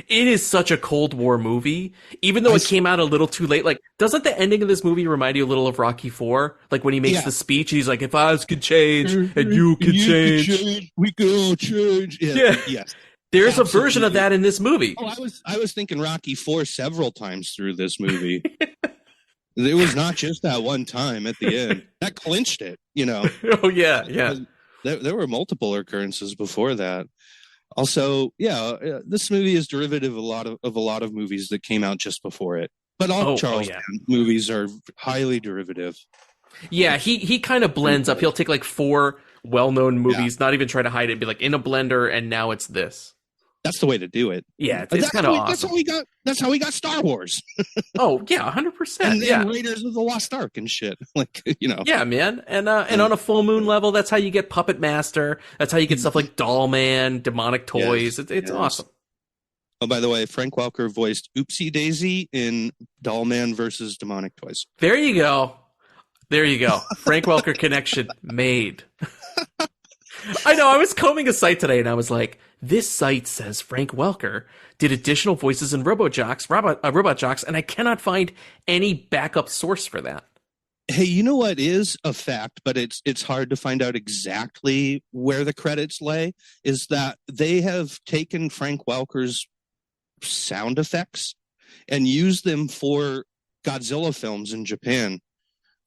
[SPEAKER 2] is such a Cold War movie, even though it came out a little too late. Like, doesn't the ending of this movie remind you a little of Rocky IV? Like, when he makes the speech, he's like, if I could change and you could change,
[SPEAKER 3] we could all change. Yeah. Yes.
[SPEAKER 2] There's a version of that in this movie.
[SPEAKER 3] Oh, I was thinking Rocky IV several times through this movie. It was not just that one time at the end. That clinched it,
[SPEAKER 2] Oh, yeah.
[SPEAKER 3] There were multiple occurrences before that. Also, this movie is derivative of a lot of movies that came out just before it. But all Charles Band movies are highly derivative.
[SPEAKER 2] Yeah, he kind of blends up. He'll take like 4 well-known movies, not even try to hide it, be like in a blender, and now it's this.
[SPEAKER 3] That's the way to do it.
[SPEAKER 2] Yeah, it's kind of awesome.
[SPEAKER 3] That's how we got Star Wars.
[SPEAKER 2] Oh yeah, 100%.
[SPEAKER 3] And Raiders of the Lost Ark and shit. Like,
[SPEAKER 2] Yeah, man. And on a Full Moon level, that's how you get Puppet Master. That's how you get stuff like Doll Man, Demonic Toys. It's awesome.
[SPEAKER 3] Oh, by the way, Frank Welker voiced Oopsie Daisy in Doll Man versus Demonic Toys.
[SPEAKER 2] There you go. Frank Welker connection made. I know, I was combing a site today and I was like, this site says Frank Welker did additional voices in Robot Jox, and I cannot find any backup source for that.
[SPEAKER 3] Hey, you know what is a fact, but it's hard to find out exactly where the credits lay, is that they have taken Frank Welker's sound effects and used them for Godzilla films in Japan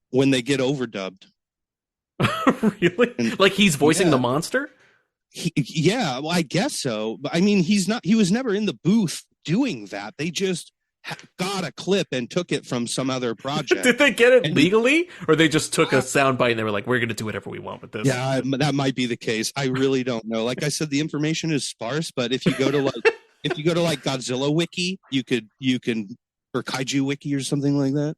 [SPEAKER 3] when they get overdubbed.
[SPEAKER 2] Really? Like he's voicing the monster?
[SPEAKER 3] Well, I guess so. But I mean, he was never in the booth doing that. They just got a clip and took it from some other project.
[SPEAKER 2] Did they get it legally? Or they just took a soundbite and they were like, we're going to do whatever we want with this?
[SPEAKER 3] Yeah, that might be the case. I really don't know. Like I said, the information is sparse, but if you go to like Godzilla Wiki, you can, or Kaiju Wiki or something like that.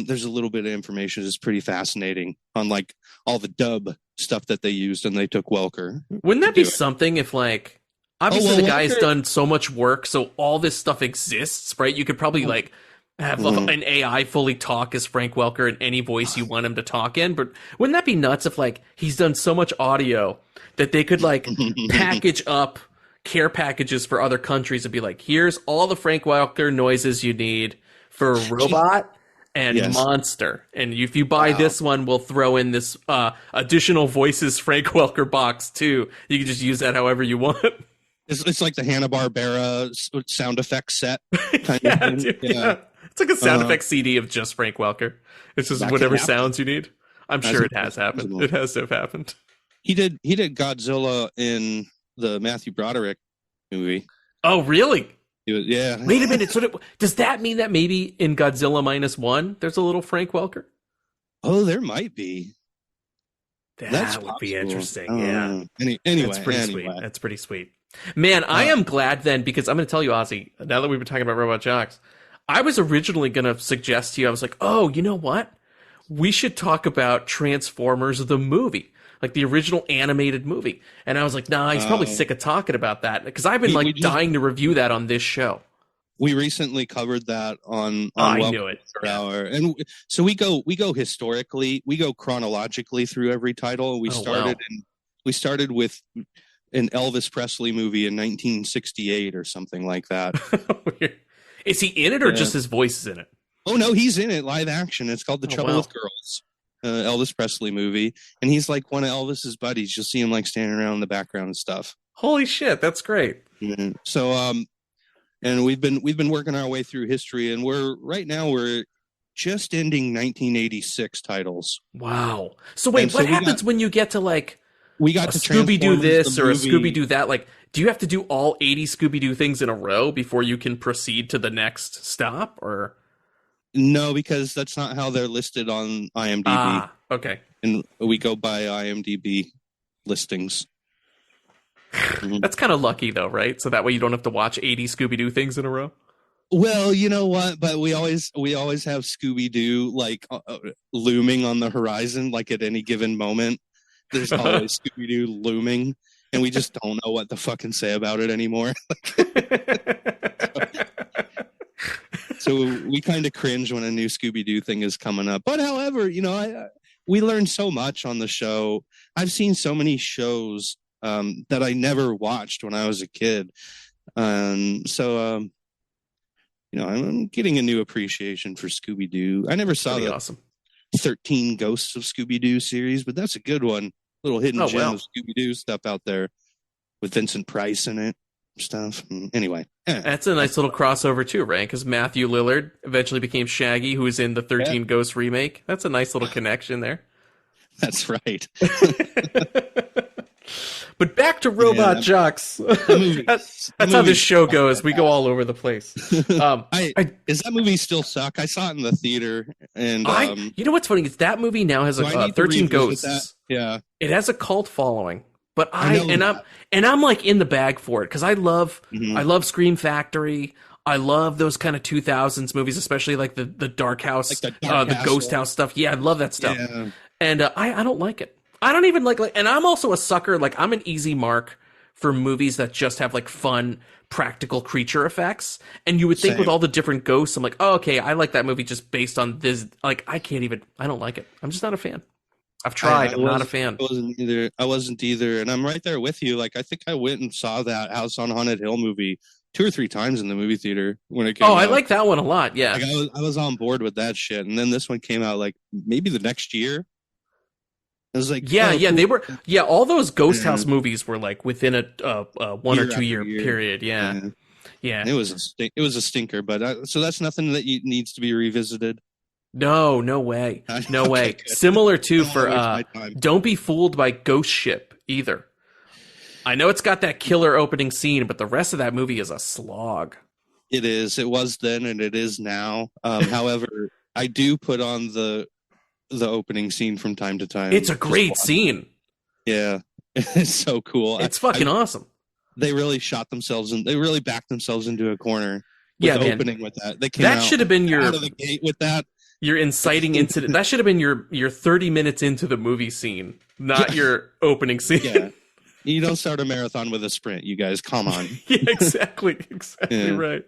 [SPEAKER 3] There's a little bit of information. It's pretty fascinating on like all the dub stuff that they used, and they took Welker.
[SPEAKER 2] Wouldn't that be something if like, obviously the guy's done so much work, so all this stuff exists, right? You could probably like have an AI fully talk as Frank Welker in any voice you want him to talk in. But wouldn't that be nuts if like he's done so much audio that they could like package up care packages for other countries and be like, here's all the Frank Welker noises you need for Robot and Monster. And if you buy this one, we'll throw in this additional voices Frank Welker box too. You can just use that however you want.
[SPEAKER 3] It's like the Hanna-Barbera sound effects set. Kind
[SPEAKER 2] of
[SPEAKER 3] thing.
[SPEAKER 2] Dude, yeah. It's like a sound effects CD of just Frank Welker. It's just whatever sounds you need. I'm sure it has happened. It has to have happened.
[SPEAKER 3] He did Godzilla in the Matthew Broderick movie.
[SPEAKER 2] Oh, really?
[SPEAKER 3] Yeah.
[SPEAKER 2] Wait a minute. So does that mean that maybe in Godzilla -1 there's a little Frank Welker?
[SPEAKER 3] Oh, there might be.
[SPEAKER 2] That would be interesting.
[SPEAKER 3] Yeah. Anyway,
[SPEAKER 2] that's pretty sweet. That's pretty sweet. Man, I am glad then, because I'm going to tell you, Ozzie, now that we've been talking about Robot Jox, I was originally going to suggest to you, I was like, oh, you know what? We should talk about Transformers the movie, like the original animated movie. And I was like, nah, he's probably sick of talking about that, because I've been dying to review that on this show.
[SPEAKER 3] We recently covered that on
[SPEAKER 2] I
[SPEAKER 3] Welker
[SPEAKER 2] knew it.
[SPEAKER 3] Hour. And so we go historically, we go chronologically through every title. We started with an Elvis Presley movie in 1968 or something like that.
[SPEAKER 2] Is he in it, or just his voice is in it?
[SPEAKER 3] Oh no, he's in it, live action. It's called The Trouble with Girls, Elvis Presley movie, and he's like one of Elvis's buddies. You'll see him like standing around in the background and stuff.
[SPEAKER 2] Holy shit, that's great.
[SPEAKER 3] Yeah. So and we've been working our way through history, and we're just ending 1986 titles.
[SPEAKER 2] Wow. So wait, what happens when you get to like
[SPEAKER 3] we got to
[SPEAKER 2] Scooby-Doo this or a Scooby-Doo that? Like, do you have to do all 80 Scooby-Doo things in a row before you can proceed to the next stop, or?
[SPEAKER 3] No, because that's not how they're listed on IMDb.
[SPEAKER 2] Ah, okay.
[SPEAKER 3] And we go by IMDb listings.
[SPEAKER 2] That's kind of lucky, though, right? So that way you don't have to watch 80 Scooby-Doo things in a row.
[SPEAKER 3] Well, you know what? But we always have Scooby-Doo like looming on the horizon, like at any given moment. There's always Scooby-Doo looming, and we just don't know what to fucking say about it anymore. So we kind of cringe when a new Scooby-Doo thing is coming up. But however, we learned so much on the show. I've seen so many shows that I never watched when I was a kid. So I'm getting a new appreciation for Scooby-Doo. I never saw the
[SPEAKER 2] awesome
[SPEAKER 3] 13 Ghosts of Scooby-Doo series, but that's a good one. Little hidden gem of Scooby-Doo stuff out there with Vincent Price in it. Stuff. Anyway.
[SPEAKER 2] That's a nice little crossover too, right? Because Matthew Lillard eventually became Shaggy, who was in the 13 Ghosts remake. That's a nice little connection there.
[SPEAKER 3] That's right.
[SPEAKER 2] But back to Robot Jox. That's how this show goes. We go all over the place.
[SPEAKER 3] Does that movie still suck? I saw it in the theater, and
[SPEAKER 2] you know what's funny is that movie now has 13 Ghosts.
[SPEAKER 3] That? Yeah,
[SPEAKER 2] it has a cult following. But I'm like in the bag for it because I love Scream Factory. I love those kind of 2000s movies, especially like the Dark House, like the Ghost House stuff. Yeah, I love that stuff. Yeah. And I don't like it. I don't even like, and I'm also a sucker. Like, I'm an easy mark for movies that just have like fun practical creature effects. And you would think with all the different ghosts, I'm like, oh, okay, I like that movie just based on this. Like, I don't like it. I'm just not a fan. I've tried. I'm not a fan.
[SPEAKER 3] I wasn't either. And I'm right there with you. Like, I think I went and saw that House on Haunted Hill movie 2 or 3 times in the movie theater when it came out.
[SPEAKER 2] I like that one a lot. Yeah.
[SPEAKER 3] Like, I was on board with that shit. And then this one came out like maybe the next year. I was like,
[SPEAKER 2] they were, all those Ghost House movies were like within a 1 or 2 year period. Yeah.
[SPEAKER 3] It was a stinker, but so that's nothing that needs to be revisited.
[SPEAKER 2] No way. No way. Good. Similar to Don't Be Fooled by Ghost Ship either. I know it's got that killer opening scene, but the rest of that movie is a slog.
[SPEAKER 3] It is. It was then and it is now. However, I do put on the opening scene from time to time.
[SPEAKER 2] It's a great scene.
[SPEAKER 3] Yeah. It's so cool.
[SPEAKER 2] It's fucking awesome.
[SPEAKER 3] They really shot themselves and they really backed themselves into a corner with the opening with that. They came
[SPEAKER 2] that should have been
[SPEAKER 3] out of the gate with that.
[SPEAKER 2] Your inciting incident. That should have been your 30 minutes into the movie scene, not your opening scene. Yeah.
[SPEAKER 3] You don't start a marathon with a sprint, you guys. Come on.
[SPEAKER 2] Yeah, exactly right.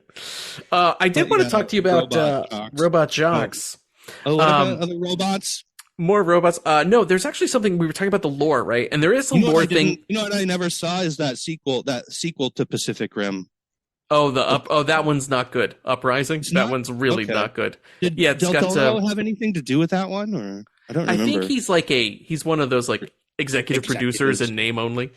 [SPEAKER 2] I did want to talk to you about Robot Jox.
[SPEAKER 3] Oh, what about other robots?
[SPEAKER 2] More robots. No, there's actually something we were talking about the lore, right? And there is some lore thing.
[SPEAKER 3] You know what I never saw is that sequel to Pacific Rim.
[SPEAKER 2] Oh, that one's not good. Uprising. That one's really not good.
[SPEAKER 3] Did Del Toro have anything to do with that one, or I don't remember.
[SPEAKER 2] I think he's one of those like executive producers in name only.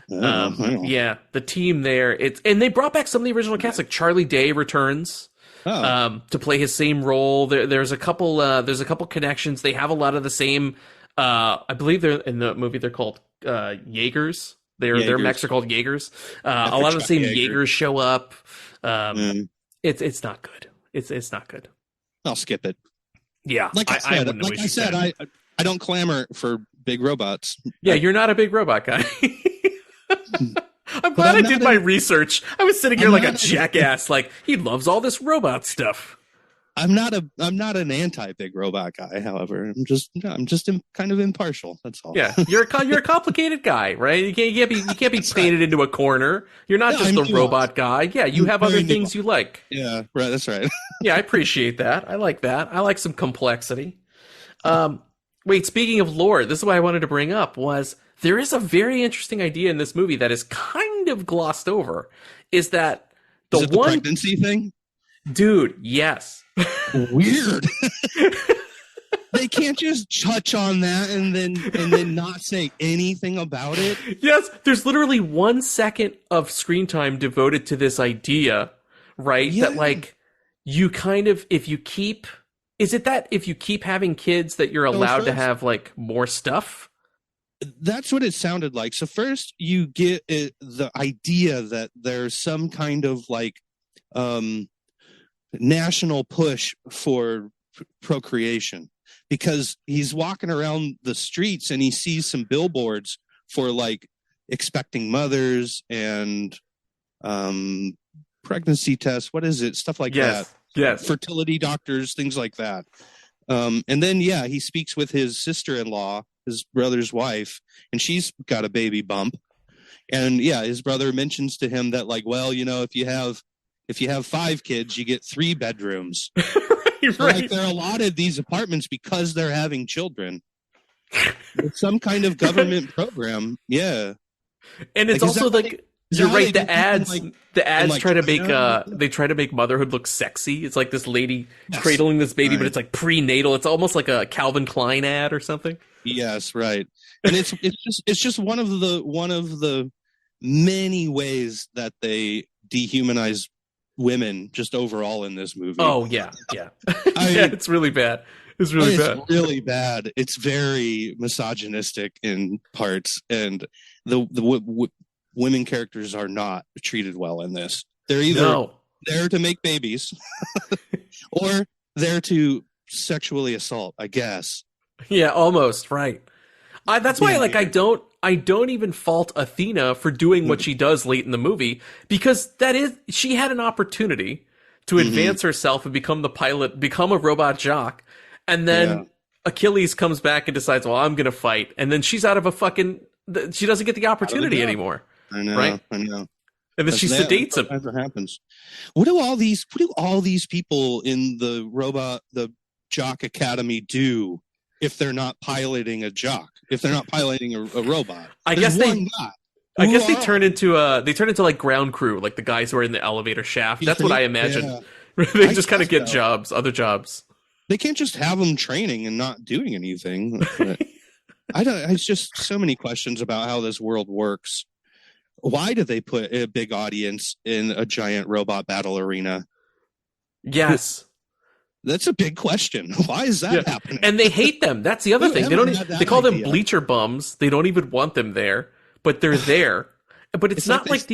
[SPEAKER 2] Yeah, the team there. And they brought back some of the original cast, like Charlie Day returns. To play his same role. There's a couple connections. They have a lot of the same. I believe they're in the movie. They're called Jaegers. Their mechs are called Jaegers. A lot of the same Jaegers show up. It's not good. It's not good.
[SPEAKER 3] I'll skip it.
[SPEAKER 2] Yeah,
[SPEAKER 3] like I said, I don't clamor for big robots.
[SPEAKER 2] Yeah, you're not a big robot guy. I'm glad I did my research. I was sitting here like a jackass, like he loves all this robot stuff.
[SPEAKER 3] I'm not an anti big robot guy. However, I'm just kind of impartial. That's all.
[SPEAKER 2] Yeah, you're a complicated guy, right? You can't be painted into a corner. You're not just the robot guy. Yeah, you have other things you like.
[SPEAKER 3] Yeah, right. That's right.
[SPEAKER 2] Yeah, I appreciate that. I like that. I like some complexity. Wait, speaking of lore, this is what I wanted to bring up was there is a very interesting idea in this movie that is kind of glossed over. Is that the
[SPEAKER 3] pregnancy thing?
[SPEAKER 2] Dude, yes.
[SPEAKER 3] Weird. They can't just touch on that and then not say anything about it.
[SPEAKER 2] Yes, there's literally 1 second of screen time devoted to this idea, right?
[SPEAKER 3] Yeah.
[SPEAKER 2] That like you kind of if you keep having kids that you're allowed to have like more stuff?
[SPEAKER 3] That's what it sounded like. So first you get the idea that there's some kind of like national push for procreation because he's walking around the streets and he sees some billboards for like expecting mothers and pregnancy tests. What is it? Stuff like that.
[SPEAKER 2] Yes.
[SPEAKER 3] Fertility doctors, things like that. And then, he speaks with his sister-in-law, his brother's wife, and she's got a baby bump. And his brother mentions to him that like, well, if you have 5 kids, you get 3 bedrooms.
[SPEAKER 2] Right.
[SPEAKER 3] Like they're allotted these apartments because they're having children. It's some kind of government program. Yeah.
[SPEAKER 2] And it's also like you're right. The ads try to make motherhood look sexy. It's like this lady cradling this baby, but it's like prenatal. It's almost like a Calvin Klein ad or something.
[SPEAKER 3] Yes, right. And it's just one of the many ways that they dehumanize women just overall in this movie.
[SPEAKER 2] Oh yeah. It's really bad. It's really bad. It's very misogynistic in parts, and the women characters are not treated well in this. They're either there to make babies or there to sexually assault, I guess. Yeah, almost right. That's why I don't even fault Athena for doing what she does late in the movie, because she had an opportunity to advance herself and become the pilot, become a robot jock, and then Achilles comes back and decides, well, I'm going to fight, and then she's out of she doesn't get the opportunity anymore.
[SPEAKER 3] I know,
[SPEAKER 2] right?
[SPEAKER 3] I know.
[SPEAKER 2] And then she sedates him.
[SPEAKER 3] That's what happens. What do all these people in the Jock Academy do if they're not piloting a jock? If they're not piloting a robot?
[SPEAKER 2] I guess they turn into like ground crew, like the guys who are in the elevator shaft. That's what I imagine. Yeah. They just kind of get other jobs.
[SPEAKER 3] They can't just have them training and not doing anything. It's just so many questions about how this world works. Why do they put a big audience in a giant robot battle arena?
[SPEAKER 2] Yes.
[SPEAKER 3] That's a big question. Why is that happening?
[SPEAKER 2] And they hate them. That's the other thing. They call them bleacher bums. They don't even want them there, but they're there. But it's not like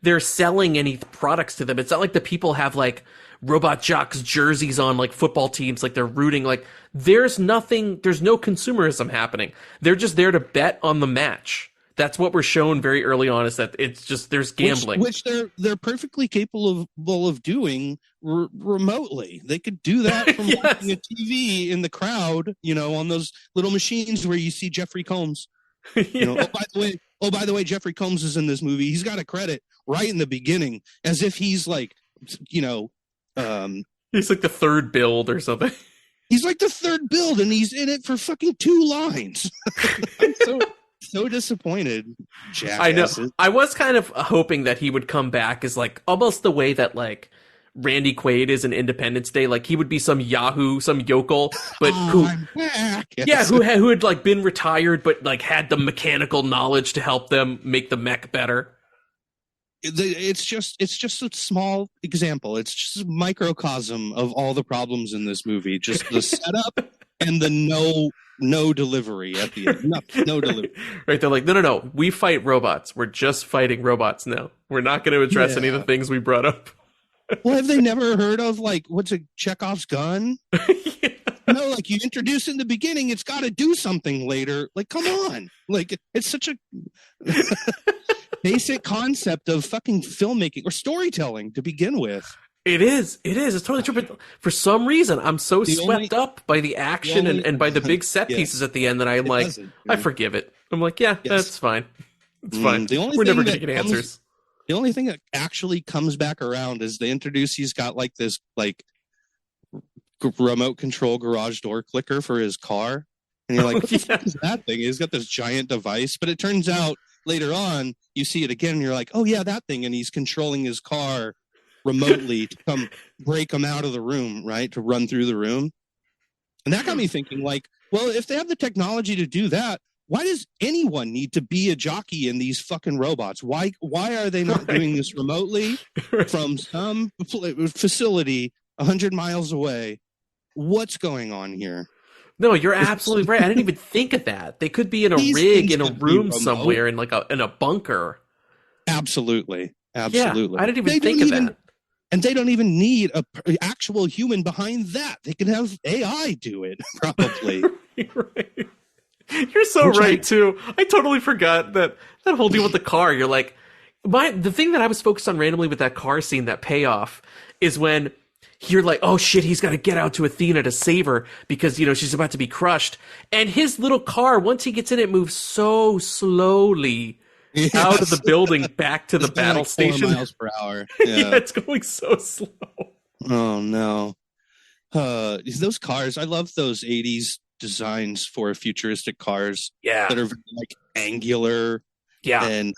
[SPEAKER 2] they're selling any products to them. It's not like the people have like Robot Jocks jerseys on like football teams, like they're rooting. Like there's no consumerism happening. They're just there to bet on the match. That's what we're shown very early on, is that it's just there's gambling,
[SPEAKER 3] which they're perfectly capable of doing remotely. They could do that from watching a TV in the crowd, on those little machines where you see Jeffrey Combs. Oh, by the way, Jeffrey Combs is in this movie. He's got a credit right in the beginning, as if he's like, he's
[SPEAKER 2] like the third build or something.
[SPEAKER 3] He's like the third build, and he's in it for fucking 2 lines. I'm so disappointed. Jackasses.
[SPEAKER 2] I know. I was kind of hoping that he would come back as like almost the way that like Randy Quaid is in Independence Day. Like he would be some Yahoo, some yokel, but
[SPEAKER 3] I'm back. Yes.
[SPEAKER 2] who had like been retired, but like had the mechanical knowledge to help them make the mech better.
[SPEAKER 3] It's just a small example. It's just a microcosm of all the problems in this movie. Just the setup and the no no delivery at the end. No delivery.
[SPEAKER 2] Right? They're like, no. We fight robots. We're just fighting robots now. We're not going to address any of the things we brought up.
[SPEAKER 3] Well, have they never heard of like what's a Chekhov's gun?
[SPEAKER 2] Yeah.
[SPEAKER 3] No, like you introduce in the beginning, it's got to do something later. Like, come on! Like, it's such a basic concept of fucking filmmaking or storytelling to begin with.
[SPEAKER 2] It is. It's totally true. But for some reason, I'm so swept up by the action and by the big set pieces at the end that I'm like, I forgive it. I'm like, that's fine. It's fine. We're never going to get answers.
[SPEAKER 3] The only thing that actually comes back around is they introduce he's got like this like remote control garage door clicker for his car. And you're like, what the fuck is that thing? He's got this giant device. But it turns out later on, you see it again and you're like, oh yeah, that thing. And he's controlling his car remotely to come break him out of the room, right? To run through the room. And that got me thinking like, well, if they have the technology to do that, why does anyone need to be a jockey in these fucking robots? Why are they not doing this remotely from some facility 100 miles away? What's going on here?
[SPEAKER 2] No, you're absolutely right. I didn't even think of that. They could be in a rig in a room somewhere in like in a bunker.
[SPEAKER 3] Absolutely.
[SPEAKER 2] Yeah, I didn't even think of that.
[SPEAKER 3] And they don't even need a actual human behind that. They can have AI do it, probably.
[SPEAKER 2] Right. You're so right, too. I totally forgot that whole deal with the car. You're like, the thing that I was focused on randomly with that car scene, that payoff, is when you're like, oh shit, he's got to get out to Athena to save her because, she's about to be crushed. And his little car, once he gets in it, moves so slowly out of the building back to the battle station.
[SPEAKER 3] 4 miles per hour.
[SPEAKER 2] Yeah, it's going so slow.
[SPEAKER 3] Oh, no. Those cars, I love those 80s designs for futuristic cars that are like angular and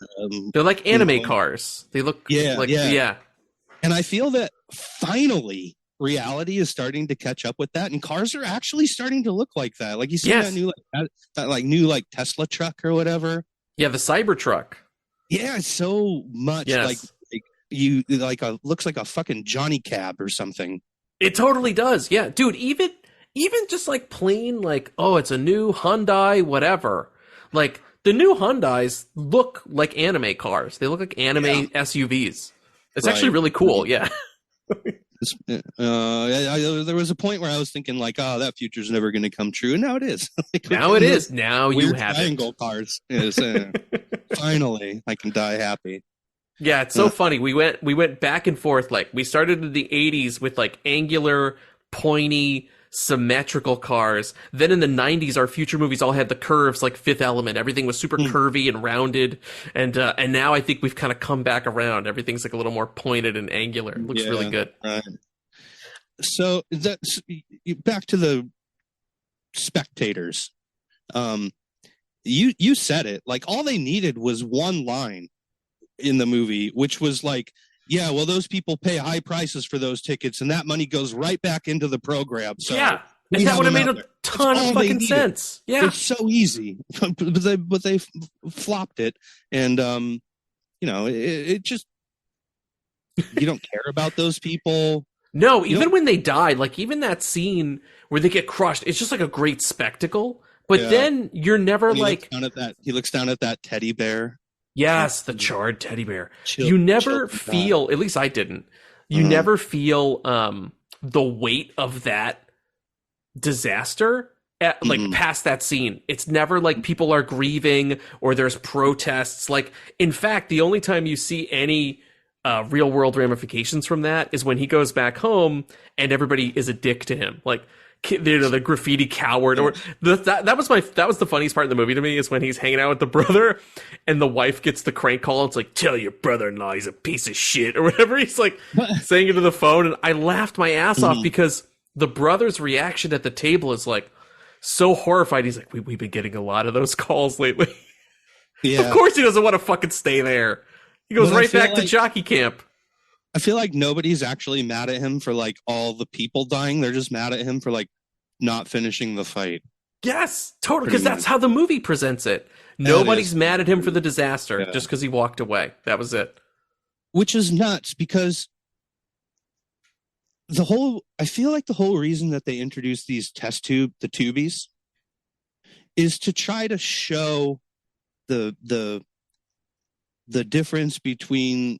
[SPEAKER 2] they're like anime cars. They look
[SPEAKER 3] and I feel that finally reality is starting to catch up with that, and cars are actually starting to look like that. Like you see that new like Tesla truck or whatever. Yeah,
[SPEAKER 2] the Cybertruck.
[SPEAKER 3] Yeah, it's so much like you like looks like a fucking Johnny Cab or something.
[SPEAKER 2] It totally does. Yeah, dude, even just like plain like, oh, it's a new Hyundai, whatever. Like the new Hyundais look like anime cars. They look like anime SUVs. It's actually really cool. Yeah.
[SPEAKER 3] There was a point where I was thinking like, oh, that future's never going to come true. And now it is.
[SPEAKER 2] Now it is. Now you have
[SPEAKER 3] triangle cars. Is, finally, I can die happy.
[SPEAKER 2] Yeah, it's so funny. We went back and forth. Like we started in the 80s with like angular, pointy, symmetrical cars. Then in the 90s, our future movies all had the curves like Fifth Element. Everything was super curvy and rounded. And now I think we've kind of come back around. Everything's like a little more pointed and angular. It looks really good.
[SPEAKER 3] Right. So that's back to the spectators. You said it. Like all they needed was one line in the movie, which was like, yeah, well, those people pay high prices for those tickets, and that money goes right back into the program. So
[SPEAKER 2] yeah, and that would have made a ton of fucking sense. Yeah,
[SPEAKER 3] it's so easy, but they flopped it, and it just you don't care about those people.
[SPEAKER 2] No, even when they die, like even that scene where they get crushed, it's just like a great spectacle. But then you're never like
[SPEAKER 3] he looks down at that teddy bear.
[SPEAKER 2] Yes, the charred teddy bear. You never feel, at least I didn't, you never feel the weight of that disaster past that scene. It's never like people are grieving or there's protests. Like, in fact, the only time you see any real world ramifications from that is when he goes back home and everybody is a dick to him. Like, the graffiti coward, or that was the funniest part of the movie to me, is when he's hanging out with the brother and the wife gets the crank call. It's like, tell your brother-in-law he's a piece of shit or whatever he's like saying into the phone. And I laughed my ass off because the brother's reaction at the table is like so horrified. He's like, we've been getting a lot of those calls lately. Yeah. Of course he doesn't want to fucking stay there. He goes right back to jockey camp.
[SPEAKER 3] I feel like nobody's actually mad at him for like all the people dying. They're just mad at him for like not finishing the fight.
[SPEAKER 2] Yes, totally. Because that's how the movie presents it. Nobody's mad at him for the disaster just because he walked away. That was it.
[SPEAKER 3] Which is nuts because I feel like the whole reason that they introduced these the tubies, is to try to show the difference between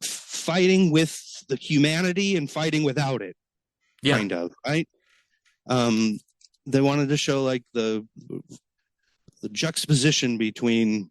[SPEAKER 3] fighting with the humanity and fighting without it, kind of, right? They wanted to show like the juxtaposition between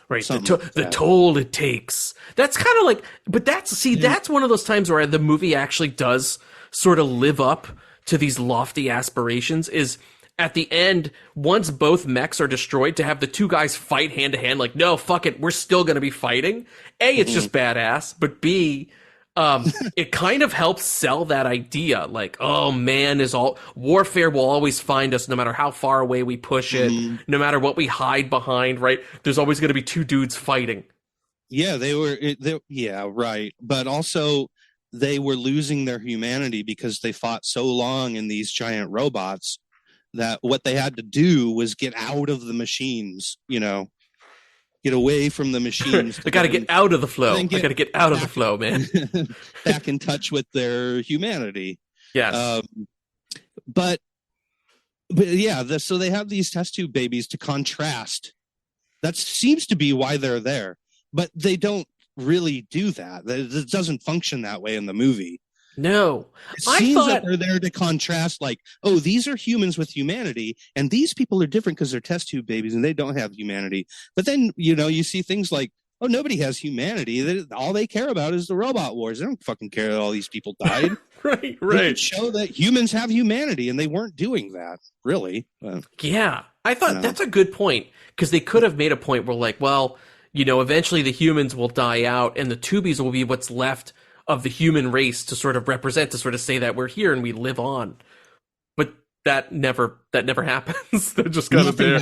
[SPEAKER 2] the toll it takes. That's kind of like, but that's one of those times where the movie actually does sort of live up to these lofty aspirations. Is at the end, once both mechs are destroyed, to have the two guys fight hand to hand, like, no, fuck it, we're still going to be fighting. A, it's just badass, but B, it kind of helps sell that idea. Like, oh man, warfare will always find us no matter how far away we push it, no matter what we hide behind, right? There's always going to be two dudes fighting.
[SPEAKER 3] Yeah, yeah, right. But also, they were losing their humanity because they fought so long in these giant robots that what they had to do was get out of the machines, get away from the machines.
[SPEAKER 2] I got to get out of the flow. I got to get out of the flow, man.
[SPEAKER 3] Back in touch with their humanity.
[SPEAKER 2] Yes.
[SPEAKER 3] But yeah, so they have these test tube babies to contrast. That seems to be why they're there. But they don't really do that. It doesn't function that way in the movie.
[SPEAKER 2] No.
[SPEAKER 3] It seems that they're there to contrast, like, oh, these are humans with humanity, and these people are different because they're test tube babies and they don't have humanity. But then, you see things like, oh, nobody has humanity. All they care about is the robot wars. They don't fucking care that all these people died.
[SPEAKER 2] Right.
[SPEAKER 3] They show that humans have humanity, and they weren't doing that, really.
[SPEAKER 2] Yeah. I thought that's a good point, because they could have made a point where, like, well, eventually the humans will die out, and the tubies will be what's left of the human race to sort of represent, to sort of say that we're here and we live on. But that never happens. They're just kind of there.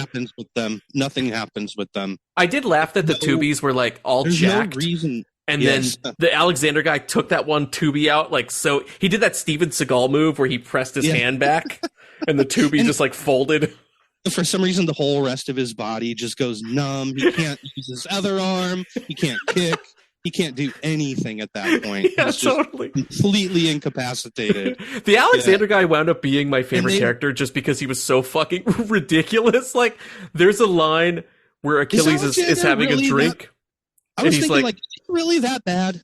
[SPEAKER 3] Nothing happens with them.
[SPEAKER 2] I did laugh that the tubies were like all jacked.
[SPEAKER 3] No reason.
[SPEAKER 2] And then the Alexander guy took that one tubie out, like, so he did that Steven Seagal move where he pressed his hand back and the tubie just like folded.
[SPEAKER 3] For some reason, the whole rest of his body just goes numb. He can't use his other arm. He can't kick. He can't do anything at that point.
[SPEAKER 2] Yeah,
[SPEAKER 3] He's
[SPEAKER 2] totally.
[SPEAKER 3] Completely incapacitated.
[SPEAKER 2] The Alexander guy wound up being my favorite character just because he was so fucking ridiculous. Like, there's a line where Achilles is having a drink.
[SPEAKER 3] I was thinking, like, really that bad?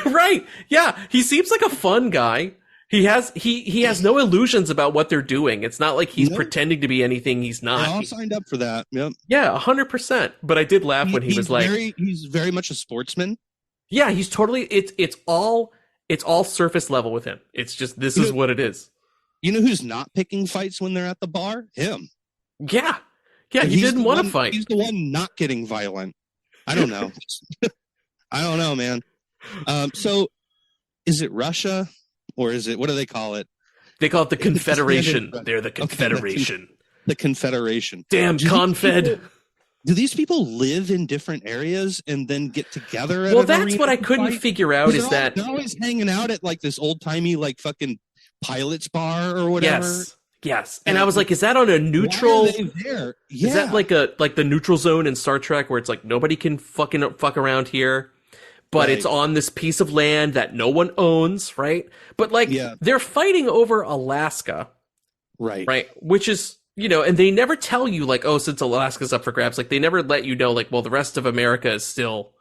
[SPEAKER 2] Right. Yeah. He seems like a fun guy. He has no illusions about what they're doing. It's not like he's pretending to be anything he's not.
[SPEAKER 3] They all signed up for that. Yep.
[SPEAKER 2] Yeah, 100%. But I did laugh when he was like,
[SPEAKER 3] he's very much a sportsman.
[SPEAKER 2] Yeah, he's totally. It's all surface level with him. It's just this is what it is.
[SPEAKER 3] You know who's not picking fights when they're at the bar? Him.
[SPEAKER 2] Yeah. He didn't want to fight.
[SPEAKER 3] He's the one not getting violent. I don't know. I don't know, man. So, is it Russia? Or is it, what do they call it?
[SPEAKER 2] They call it the Confederation. They're the Confederation.
[SPEAKER 3] Okay, the Confederation.
[SPEAKER 2] Damn, Confed.
[SPEAKER 3] Do these people live in different areas and then get together?
[SPEAKER 2] Well, that's what I couldn't figure out, is that
[SPEAKER 3] they're always hanging out at like this old timey, like fucking pilot's bar or whatever.
[SPEAKER 2] Yes. And I was like, is that on a neutral?
[SPEAKER 3] Why are they there? Yeah.
[SPEAKER 2] Is that like the neutral zone in Star Trek where it's like nobody can fuck around here? But it's on this piece of land that no one owns, right? But like, they're fighting over Alaska. Right. Which is, and they never tell you like, oh, since Alaska's up for grabs, like they never let you know like, well, the rest of America is still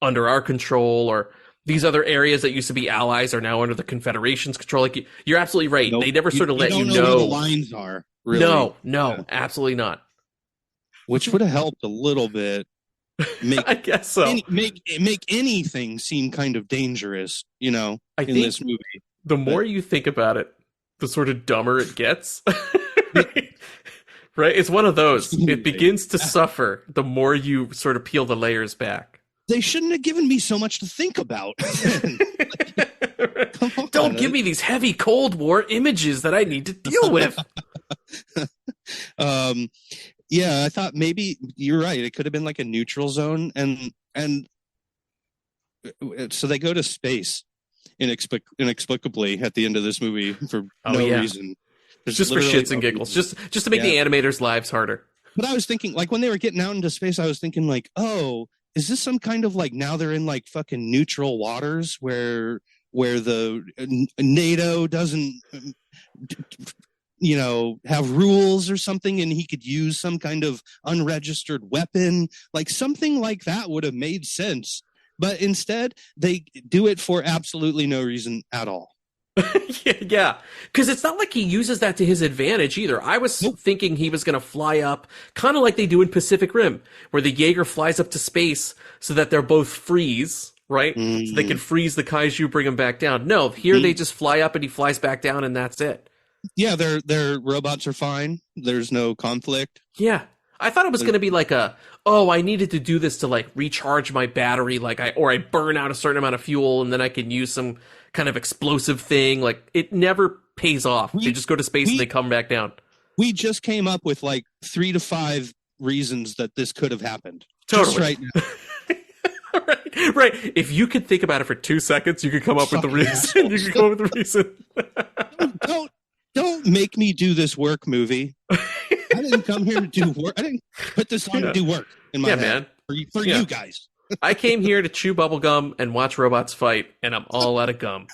[SPEAKER 2] under our control, or these other areas that used to be allies are now under the Confederation's control. Like, you're absolutely right. Nope. They never sort of let you know
[SPEAKER 3] where the lines are. Really.
[SPEAKER 2] No, absolutely not.
[SPEAKER 3] Which would have helped a little bit.
[SPEAKER 2] I guess so.
[SPEAKER 3] Make anything seem kind of dangerous, in this movie.
[SPEAKER 2] The more you think about it, the sort of dumber it gets. Right? It's one of those. It begins to suffer the more you sort of peel the layers back.
[SPEAKER 3] They shouldn't have given me so much to think about.
[SPEAKER 2] Don't give me these heavy Cold War images that I need to deal with.
[SPEAKER 3] Yeah, I thought maybe you're right. It could have been like a neutral zone, and so they go to space inexplicably at the end of this movie for no reason.
[SPEAKER 2] Just for shits and giggles, just to make the animators' lives harder.
[SPEAKER 3] But I was thinking, like, when they were getting out into space, I was thinking, like, oh, is this some kind of like, now they're in like fucking neutral waters where the NATO doesn't have rules or something, and he could use some kind of unregistered weapon. Like something like that would have made sense. But instead, they do it for absolutely no reason at all.
[SPEAKER 2] Yeah, because it's not like he uses that to his advantage either. I was thinking he was going to fly up, kind of like they do in Pacific Rim, where the Jaeger flies up to space so that they're both freeze, right? So they can freeze the kaiju, bring him back down. No, here they just fly up and he flies back down, and that's it.
[SPEAKER 3] Yeah, their robots are fine. There's no conflict.
[SPEAKER 2] Yeah. I thought it was going to be like I needed to do this to like recharge my battery, or I burn out a certain amount of fuel and then I can use some kind of explosive thing. Like it never pays off. They just go to space and they come back down.
[SPEAKER 3] We just came up with like 3 to 5 reasons that this could have happened.
[SPEAKER 2] Totally.
[SPEAKER 3] Just right now.
[SPEAKER 2] Right. If you could think about it for 2 seconds, you could come up with the reason. You could come up with the reason.
[SPEAKER 3] Don't make me do this work movie. I didn't come here to do work. I didn't put this on to do work in my head. Man. For you guys.
[SPEAKER 2] I came here to chew bubble gum and watch robots fight, and I'm all out of gum.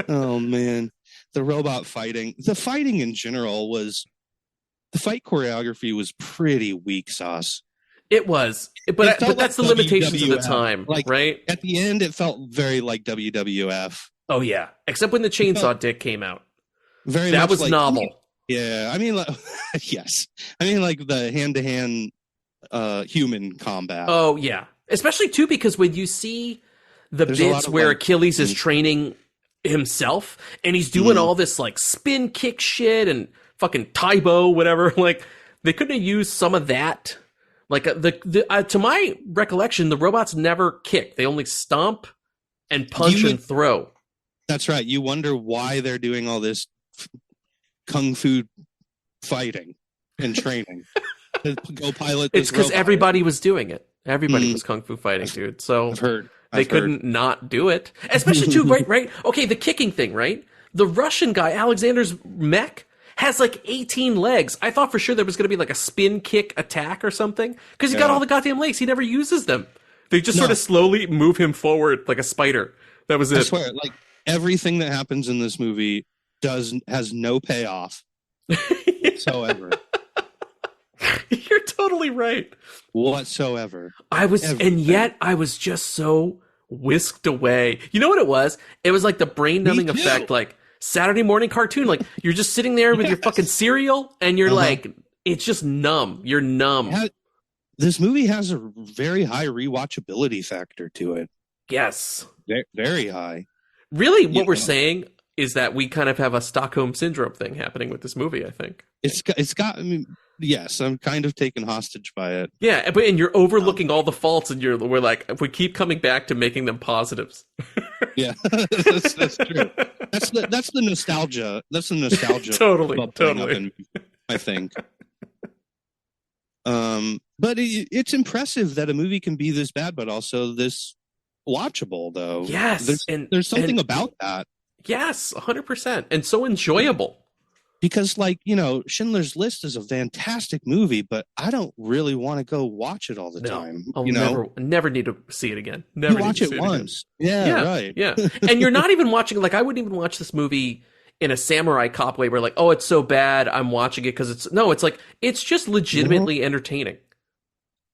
[SPEAKER 3] Oh, man. The robot fighting. The fighting in general the fight choreography was pretty weak sauce.
[SPEAKER 2] It was. But that's the limitations of the time,
[SPEAKER 3] like,
[SPEAKER 2] right?
[SPEAKER 3] At the end, it felt very like WWF.
[SPEAKER 2] Oh, yeah. Except when the chainsaw dick came out.
[SPEAKER 3] That
[SPEAKER 2] was
[SPEAKER 3] like,
[SPEAKER 2] novel.
[SPEAKER 3] Yeah. I mean, like, yes. I mean, like the hand-to-hand human combat.
[SPEAKER 2] Oh, yeah. Especially, too, because when you see there's bits where Achilles is training himself, and he's doing all this, like, spin kick shit and fucking Taibo, whatever, like, they couldn't have used some of that. Like, to my recollection, the robots never kick. They only stomp and punch and throw.
[SPEAKER 3] That's right. You wonder why they're doing all this kung fu fighting and training to go pilot this.
[SPEAKER 2] It's because everybody was doing it. Everybody was kung fu fighting, dude. So they couldn't not do it. Especially too, right? Okay, the kicking thing, right? The Russian guy, Alexander's mech, has like 18 legs. I thought for sure there was going to be like a spin kick attack or something because he got all the goddamn legs. He never uses them. They just sort of slowly move him forward like a spider. That was it.
[SPEAKER 3] I swear, like everything that happens in this movie has no payoff whatsoever.
[SPEAKER 2] You're totally right.
[SPEAKER 3] Whatsoever.
[SPEAKER 2] Yet I was just so whisked away. You know what it was? It was like the brain numbing effect, like Saturday morning cartoon. Like you're just sitting there with your fucking cereal and you're like, it's just numb. You're numb.
[SPEAKER 3] This movie has a very high rewatchability factor to it.
[SPEAKER 2] Yes.
[SPEAKER 3] Very high.
[SPEAKER 2] Really, what we're saying is that we kind of have a Stockholm Syndrome thing happening with this movie, I think.
[SPEAKER 3] It's got, I mean, yes, I'm kind of taken hostage by it.
[SPEAKER 2] Yeah, and you're overlooking all the faults, and we're like, we keep coming back to making them positives.
[SPEAKER 3] Yeah, that's true. That's the nostalgia. That's the nostalgia.
[SPEAKER 2] Totally.
[SPEAKER 3] I think. But it's impressive that a movie can be this bad, but also this watchable, though.
[SPEAKER 2] Yes,
[SPEAKER 3] there's something about that.
[SPEAKER 2] Yes, 100%, and so enjoyable.
[SPEAKER 3] Because, like, Schindler's List is a fantastic movie, but I don't really want to go watch it all the time.
[SPEAKER 2] I'll never need to see it again.
[SPEAKER 3] You watch it once. Yeah, right.
[SPEAKER 2] Yeah, and you're not even watching, like, I wouldn't even watch this movie in a samurai cop way where, like, oh, it's so bad, I'm watching it because it's like, it's just legitimately entertaining.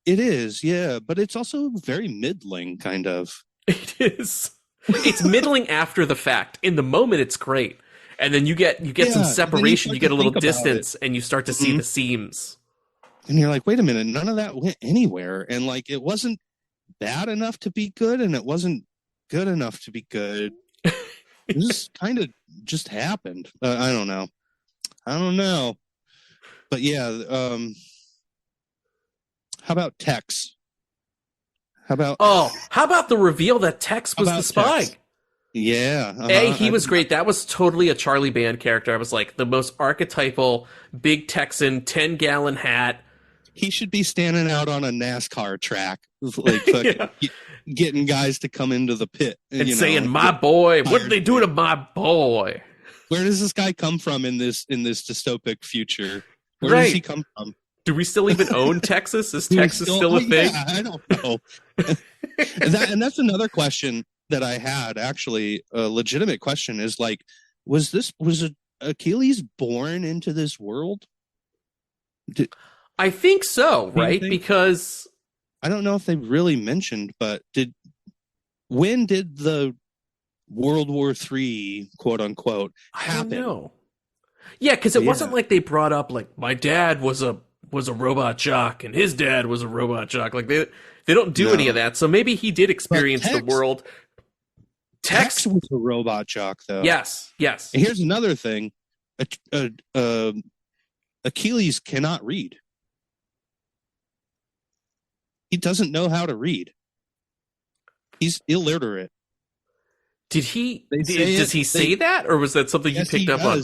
[SPEAKER 3] It is, yeah, but it's also very middling, kind of.
[SPEAKER 2] It is. It's middling after the fact. In the moment, it's great. And then you get some separation, you get a little distance, and you start to see the seams.
[SPEAKER 3] And you're like, wait a minute, none of that went anywhere. And like, it wasn't bad enough to be good, and it wasn't good enough to be good. This kind of just happened. I don't know. But yeah, how about Tex? How about
[SPEAKER 2] the reveal that Tex was the spy?
[SPEAKER 3] Tex? Yeah.
[SPEAKER 2] He was great. That was totally a Charlie Band character. I was like the most archetypal big Texan 10-gallon hat.
[SPEAKER 3] He should be standing out on a NASCAR track, like getting guys to come into the pit
[SPEAKER 2] and saying, "My boy, what did they do to my boy?"
[SPEAKER 3] Where does this guy come from in this dystopic future? Where does he come from?
[SPEAKER 2] Do we still even own Texas? Is Texas still a thing?
[SPEAKER 3] Yeah, I don't know. And that's another question that I had, actually, a legitimate question, is like, was Achilles born into this world?
[SPEAKER 2] I think so, right?
[SPEAKER 3] think?
[SPEAKER 2] Because
[SPEAKER 3] I don't know if they really mentioned, but when did the World War III, quote unquote, happen?
[SPEAKER 2] I don't know. Yeah, because it wasn't like they brought up like my dad was a robot jock and his dad was a robot jock. Like they don't do any of that. So maybe he did experience the world.
[SPEAKER 3] Tex was a robot jock, though.
[SPEAKER 2] Yes.
[SPEAKER 3] And here's another thing: Achilles cannot read. He doesn't know how to read. He's illiterate.
[SPEAKER 2] Did he? Does he say that, or was that something you picked up on?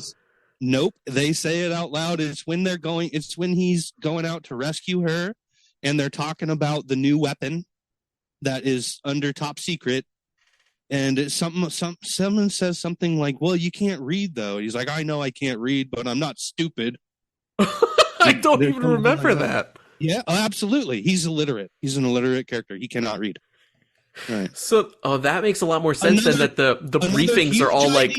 [SPEAKER 3] Nope. They say it out loud. It's when he's going out to rescue her, and they're talking about the new weapon that is under top secret. And someone says something like, "Well, you can't read, though." He's like, "I know I can't read, but I'm not stupid."
[SPEAKER 2] I don't even remember that.
[SPEAKER 3] Yeah, absolutely. He's illiterate. He's an illiterate character. He cannot read. Right.
[SPEAKER 2] So, that makes a lot more sense than that the briefings are all like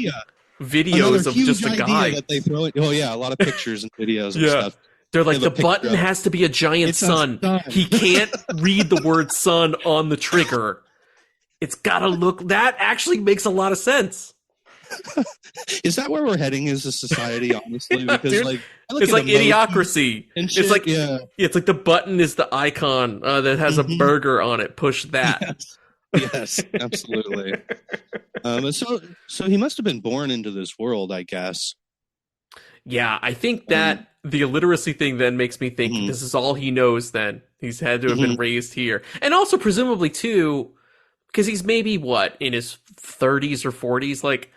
[SPEAKER 2] videos of just a guy.
[SPEAKER 3] That they throw it. Oh yeah, a lot of pictures and videos and stuff.
[SPEAKER 2] They're like, the button has to be a giant sun. He can't read the word sun on the trigger. It's gotta look. That actually makes a lot of sense.
[SPEAKER 3] Is that where we're heading as a society, honestly? Because
[SPEAKER 2] dude, it's like Idiocracy. It's like it's like the button is the icon that has a burger on it. Push that.
[SPEAKER 3] Yes, absolutely. So he must have been born into this world, I guess.
[SPEAKER 2] Yeah, I think that the illiteracy thing then makes me think this is all he knows. Then he's had to have been raised here, and also presumably too, because he's maybe in his 30s or 40s. Like,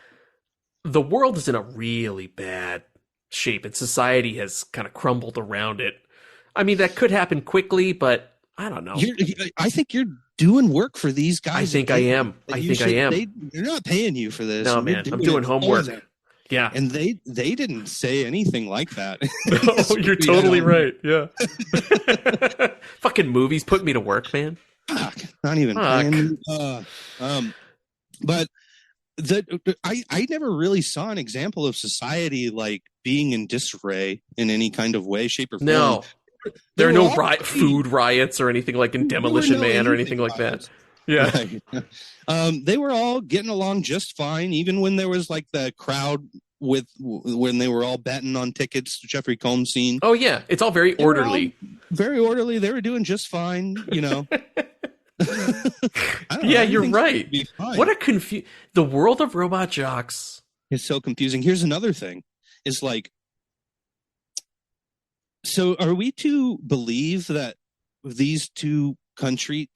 [SPEAKER 2] the world is in a really bad shape, and society has kind of crumbled around it. I mean, that could happen quickly, but I don't know.
[SPEAKER 3] I think you're doing work for these guys.
[SPEAKER 2] I think I am.
[SPEAKER 3] They're not paying you for this.
[SPEAKER 2] No, man. I'm doing homework. Yeah.
[SPEAKER 3] And they didn't say anything like that.
[SPEAKER 2] Oh, you're totally right. Yeah. Fucking movies put me to work, man.
[SPEAKER 3] Fuck. Not even paying me. But I never really saw an example of society like being in disarray in any kind in shape or form.
[SPEAKER 2] No. There are no food riots or anything like in Demolition Man or anything like that. Yeah.
[SPEAKER 3] Right. They were all getting along just fine, even when there was like the crowd when they were all betting on tickets to Jeffrey Combs scene.
[SPEAKER 2] Oh yeah, it's all very orderly.
[SPEAKER 3] Very orderly. They were doing just fine, you know.
[SPEAKER 2] Yeah, you're right. What a the world of Robot Jox
[SPEAKER 3] is so confusing. Here's another thing. It's like, so are we to believe that these two countries,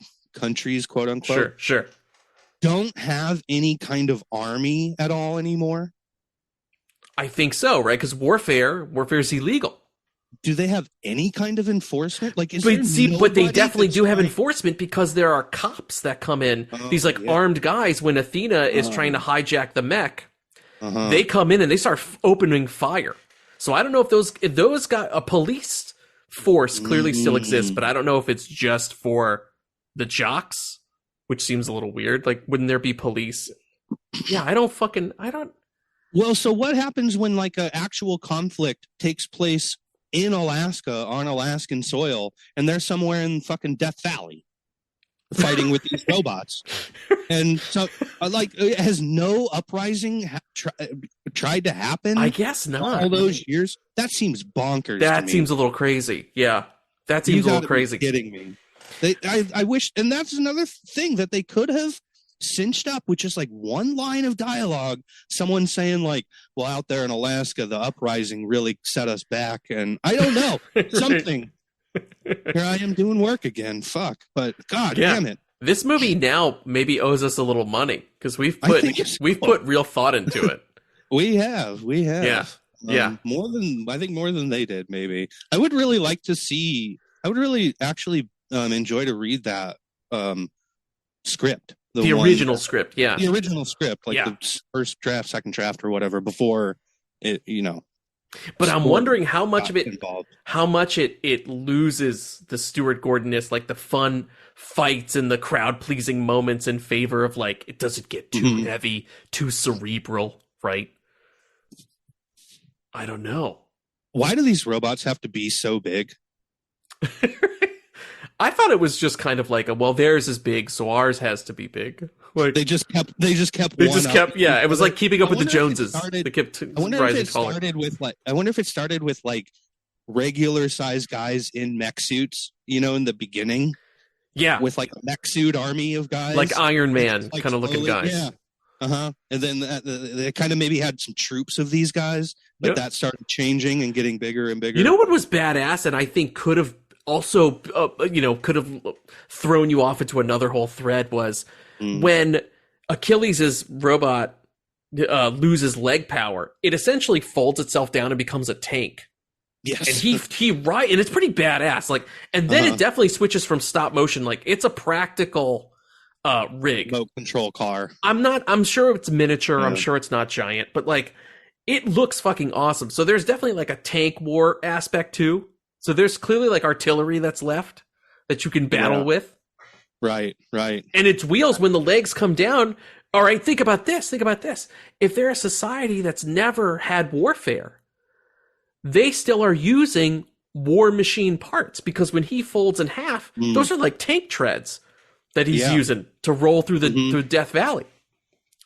[SPEAKER 3] quote unquote,
[SPEAKER 2] sure,
[SPEAKER 3] don't have any kind of army at all anymore?
[SPEAKER 2] I think so, right? Because warfare is illegal.
[SPEAKER 3] Do they have any kind of enforcement? Like,
[SPEAKER 2] but they definitely do have enforcement, because there are cops that come in. These armed guys when Athena is trying to hijack the mech. They come in and they start opening fire. So I don't know if those got a police force clearly still exists, but I don't know if it's just for the jocks, which seems a little weird. Like, wouldn't there be police? Yeah, I don't.
[SPEAKER 3] Well, so what happens when like an actual conflict takes place in Alaska on Alaskan soil, and they're somewhere in fucking Death Valley fighting with these robots? And so, like, has no uprising tried to happen?
[SPEAKER 2] I guess not.
[SPEAKER 3] All those years? That seems bonkers.
[SPEAKER 2] That seems a little crazy. Yeah, that seems a little crazy.
[SPEAKER 3] Be kidding me? I wish, and that's another thing that they could have cinched up with just like one line of dialogue. Someone saying like, "Well, out there in Alaska, the uprising really set us back," and I don't know something. Here I am doing work again. Fuck, but God damn it.
[SPEAKER 2] This movie now maybe owes us a little money, because we've put real thought into it.
[SPEAKER 3] We have.
[SPEAKER 2] Yeah.
[SPEAKER 3] More than they did. Maybe I would really like to see. I would really actually enjoy to read that script.
[SPEAKER 2] The original script, yeah.
[SPEAKER 3] The original script, like the first draft, second draft, or whatever, before it, you know.
[SPEAKER 2] But I'm wondering how much of it involved. How much it loses the Stuart Gordonness, like the fun fights and the crowd pleasing moments, in favor of like, it doesn't get too heavy, too cerebral, right? I don't know.
[SPEAKER 3] Why do these robots have to be so big?
[SPEAKER 2] I thought it was just kind of like, well, theirs is big, so ours has to be big. Like
[SPEAKER 3] They just kept
[SPEAKER 2] yeah. It was like keeping up with the
[SPEAKER 3] wonder if it
[SPEAKER 2] Joneses.
[SPEAKER 3] started-
[SPEAKER 2] They kept
[SPEAKER 3] I wonder if
[SPEAKER 2] rising
[SPEAKER 3] it
[SPEAKER 2] taller.
[SPEAKER 3] started with like regular sized guys in mech suits, in the beginning,
[SPEAKER 2] Yeah,
[SPEAKER 3] with like a mech suit army of guys,
[SPEAKER 2] like Iron Man
[SPEAKER 3] like
[SPEAKER 2] kind of looking
[SPEAKER 3] slowly-
[SPEAKER 2] guys.
[SPEAKER 3] Yeah. And then they kind of maybe had some troops of these guys, but
[SPEAKER 2] Yep.
[SPEAKER 3] that started changing and getting bigger and bigger.
[SPEAKER 2] You know what was badass, and I think could have also, could have thrown you off into another whole thread was when Achilles' robot loses leg power. It essentially folds itself down and becomes a tank.
[SPEAKER 3] Yes.
[SPEAKER 2] And and it's pretty badass. Like, and then it definitely switches from stop motion. Like, it's a practical rig.
[SPEAKER 3] remote control car.
[SPEAKER 2] I'm sure it's miniature. I'm
[SPEAKER 3] Yeah.
[SPEAKER 2] sure it's not giant, but like, it looks fucking awesome. So there's definitely like a tank war aspect too. So there's clearly like artillery that's left that you can battle with.
[SPEAKER 3] Right.
[SPEAKER 2] And its wheels, when the legs come down, all right, think about this. If they're a society that's never had warfare, they still are using war machine parts, because when he folds in half, those are like tank treads that he's using to roll through through Death Valley.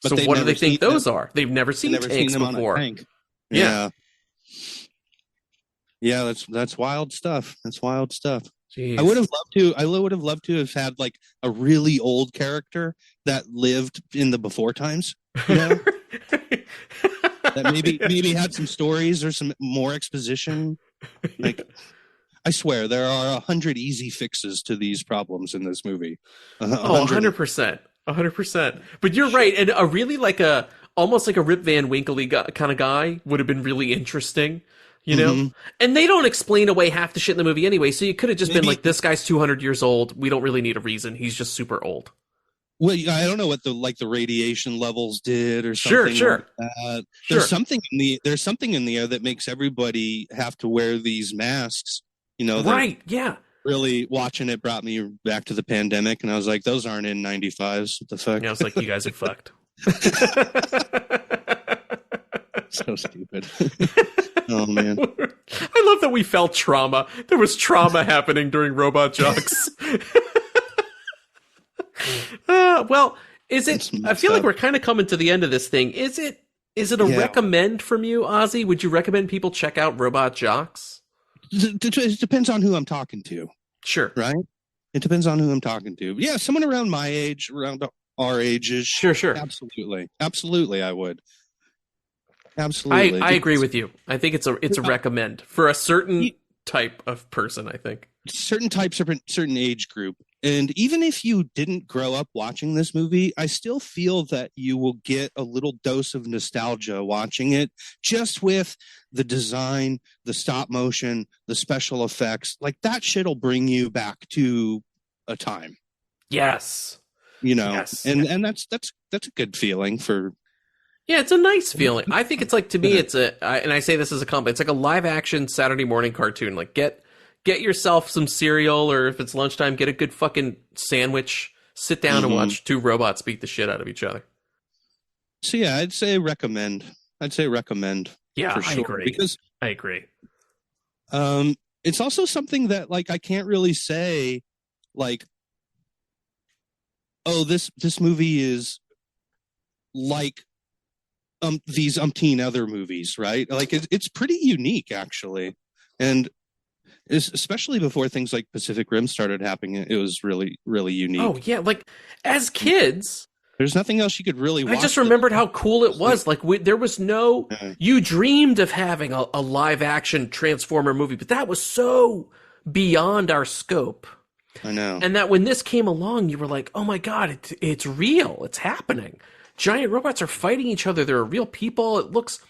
[SPEAKER 3] But
[SPEAKER 2] so
[SPEAKER 3] they've
[SPEAKER 2] what do they
[SPEAKER 3] never
[SPEAKER 2] think
[SPEAKER 3] seen
[SPEAKER 2] those
[SPEAKER 3] them.
[SPEAKER 2] are? They've never seen tanks
[SPEAKER 3] them on
[SPEAKER 2] before.
[SPEAKER 3] a tank.
[SPEAKER 2] Yeah.
[SPEAKER 3] Yeah, that's wild stuff.
[SPEAKER 2] Jeez.
[SPEAKER 3] I would have loved to have had like a really old character that lived in the before times, that maybe had some stories or some more exposition. Like, I swear there are 100 easy fixes to these problems in this movie.
[SPEAKER 2] 100%. 100%. But you're right. And a really almost like a Rip Van Winkle kind of guy would have been really interesting, And they don't explain away half the shit in the movie anyway. So you could have just been like, this guy's 200 years old. We don't really need a reason. He's just super old.
[SPEAKER 3] Well, I don't know what the radiation levels did or something.
[SPEAKER 2] Sure.
[SPEAKER 3] Like that. There's something in the air that makes everybody have to wear these masks.
[SPEAKER 2] Right. Yeah.
[SPEAKER 3] Really watching it brought me back to the pandemic, and I was like, those aren't N95s. What the fuck?
[SPEAKER 2] And I was like, you guys are fucked.
[SPEAKER 3] So stupid. Oh man.
[SPEAKER 2] I love that we felt trauma. There was trauma happening during Robot Jox. Well, is it? I feel like we're kind of coming to the end of this thing. Is it a recommend from you, Ozzie? Would you recommend people check out Robot Jox?
[SPEAKER 3] It depends on who I'm talking to.
[SPEAKER 2] Sure.
[SPEAKER 3] Right? It depends on who I'm talking to. Yeah, someone around my age, around our ages.
[SPEAKER 2] Sure.
[SPEAKER 3] Absolutely, I would. Absolutely.
[SPEAKER 2] I agree with you. I think it's a recommend for a certain type of person, I think.
[SPEAKER 3] Certain types of certain age group. And even if you didn't grow up watching this movie, I still feel that you will get a little dose of nostalgia watching it, just with the design, the stop motion, the special effects. Like, that shit'll bring you back to a time.
[SPEAKER 2] Yes.
[SPEAKER 3] Yes. And that's a good feeling for.
[SPEAKER 2] Yeah, it's a nice feeling. I think it's like, to me, and I say this as a compliment, it's like a live action Saturday morning cartoon. Like, get yourself some cereal, or if it's lunchtime, get a good fucking sandwich, sit down and watch two robots beat the shit out of each other.
[SPEAKER 3] So yeah, I'd say recommend.
[SPEAKER 2] Yeah,
[SPEAKER 3] for sure.
[SPEAKER 2] I agree.
[SPEAKER 3] It's also something that, like, I can't really say, like, oh, this movie is like these umpteen other movies, right? Like, it's pretty unique, actually. And especially before things like Pacific Rim started happening, it was really, really unique.
[SPEAKER 2] Oh, yeah. Like, as kids,
[SPEAKER 3] there's nothing else you could really watch.
[SPEAKER 2] I just remembered how cool it was. Like, there was no... You dreamed of having a live-action Transformer movie, but that was so beyond our scope.
[SPEAKER 3] I know.
[SPEAKER 2] And that when this came along, you were like, oh my God, it's real. It's happening. Giant robots are fighting each other. There are real people. It looks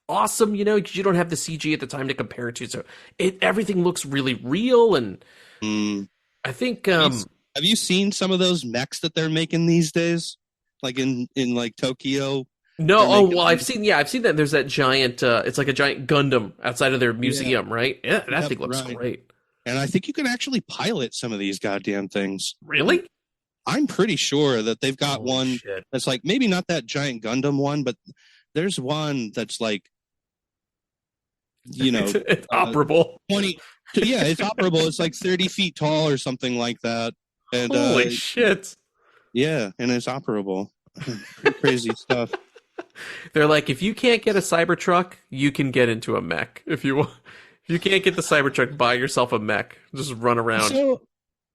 [SPEAKER 2] awesome, because you don't have the CG at the time to compare it to. So everything looks really real. And I think...
[SPEAKER 3] have you seen some of those mechs that they're making these days? Like in like Tokyo?
[SPEAKER 2] No. I've seen that. There's that giant, it's like a giant Gundam outside of their museum, right? Yeah, that thing looks great.
[SPEAKER 3] And I think you can actually pilot some of these goddamn things.
[SPEAKER 2] Really?
[SPEAKER 3] I'm pretty sure that they've got one that's like, maybe not that giant Gundam one, but there's one that's like you know,
[SPEAKER 2] It's operable.
[SPEAKER 3] 20. Yeah, it's operable. It's like 30 feet tall or something like that. And
[SPEAKER 2] Holy shit.
[SPEAKER 3] yeah, and it's operable. Crazy stuff.
[SPEAKER 2] They're like, if you can't get a Cybertruck, you can get into a mech. If you can't get the Cybertruck, buy yourself a mech. Just run around.
[SPEAKER 3] So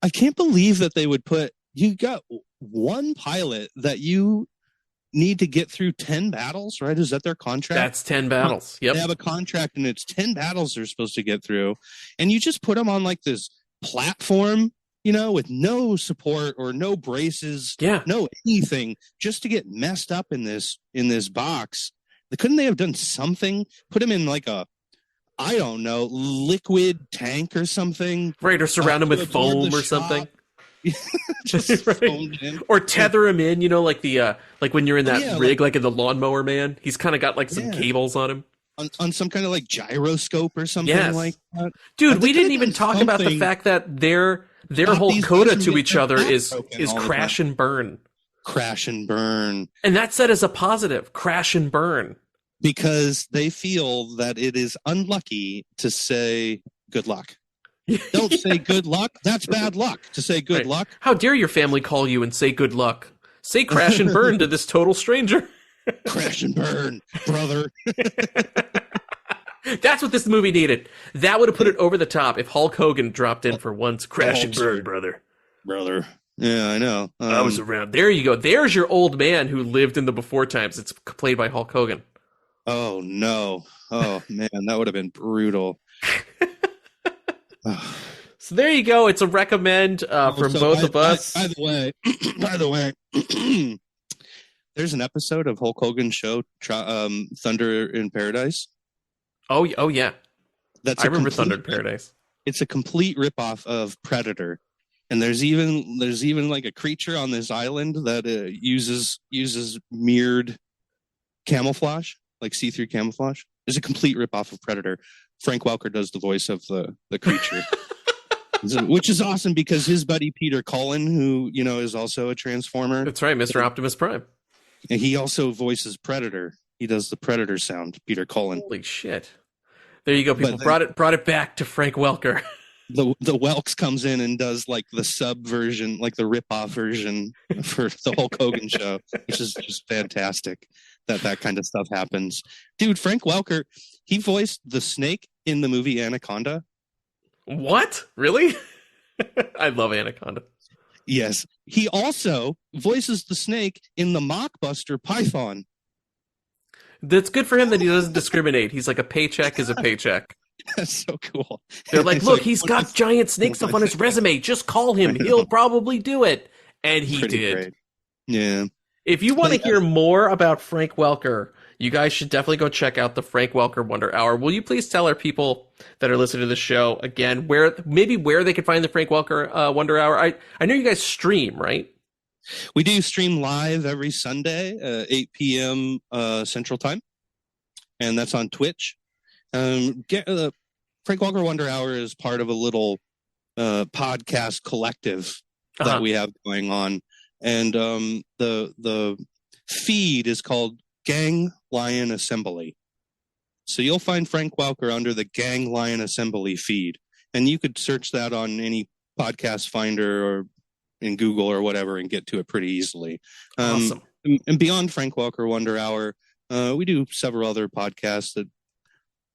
[SPEAKER 3] I can't believe that they would put, you got one pilot that you need to get through 10 battles, right? Is that their contract?
[SPEAKER 2] That's 10 battles. Yep.
[SPEAKER 3] They have a contract and it's 10 battles they're supposed to get through. And you just put them on like this platform, you know, with no support or no braces, no anything, just to get messed up in this box. Couldn't they have done something? Put them in like a, I don't know, liquid tank or something.
[SPEAKER 2] Right, or surround them with foam or something. Just right. Or tether him in, you know, like the like when you're in that rig, like in the Lawnmower Man. He's kind of got like some cables on him. On some kind of like gyroscope or something like that. Dude, we didn't even talk about the fact that their whole coda to each other is crash and burn.
[SPEAKER 3] Crash and burn.
[SPEAKER 2] And that's said as a positive, crash and burn.
[SPEAKER 3] Because they feel that it is unlucky to say good luck. Don't say good luck. That's bad luck to say good luck.
[SPEAKER 2] How dare your family call you and say good luck? Say crash and burn to this total stranger.
[SPEAKER 3] Crash and burn, brother.
[SPEAKER 2] That's what this movie needed. That would have put it over the top if Hulk Hogan dropped in for once. Crash and burn, brother.
[SPEAKER 3] Brother. Yeah, I know.
[SPEAKER 2] I was around. There you go. There's your old man who lived in the before times. It's played by Hulk Hogan.
[SPEAKER 3] Oh, no. Oh, man, that would have been brutal.
[SPEAKER 2] So there you go. It's a recommend from both of us.
[SPEAKER 3] By the way, there's an episode of Hulk Hogan's show, Thunder in Paradise.
[SPEAKER 2] Oh yeah. I remember Thunder in Paradise.
[SPEAKER 3] It's a complete ripoff of Predator. And there's even like a creature on this island that uses mirrored camouflage, like see-through camouflage. It's a complete ripoff of Predator. Frank Welker does the voice of the creature, which is awesome because his buddy Peter Cullen, who you know is also a Transformer.
[SPEAKER 2] That's right, Mr. Optimus Prime.
[SPEAKER 3] And he also voices Predator. He does the Predator sound, Peter Cullen.
[SPEAKER 2] Holy shit! There you go. People brought it back to Frank Welker.
[SPEAKER 3] The Welks comes in and does like the sub version, like the rip-off version for the Hulk Hogan show, which is just fantastic that kind of stuff happens. Dude, Frank Welker, he voiced the snake in the movie Anaconda.
[SPEAKER 2] What? Really? I love Anaconda.
[SPEAKER 3] Yes. He also voices the snake in the Mockbuster Python.
[SPEAKER 2] That's good for him that he doesn't discriminate. He's like, a paycheck is a paycheck.
[SPEAKER 3] That's so cool.
[SPEAKER 2] They're like, look, he's got giant snake stuff on his resume. Just call him. He'll probably do it. And he did.
[SPEAKER 3] Great. Yeah.
[SPEAKER 2] If you want to hear more about Frank Welker, you guys should definitely go check out the Frank Welker Wonder Hour. Will you please tell our people that are listening to the show again where they can find the Frank Welker Wonder Hour? I know you guys stream, right?
[SPEAKER 3] We do stream live every Sunday, 8 p.m. Central Time, and that's on Twitch. Frank Welker Wonder Hour is part of a little podcast collective that we have going on, and the feed is called Gang Lion Assembly. So you'll find Frank Welker under the Gang Lion Assembly feed, and you could search that on any podcast finder or in Google or whatever and get to it pretty easily.
[SPEAKER 2] Awesome.
[SPEAKER 3] And beyond Frank Welker Wonder Hour, we do several other podcasts that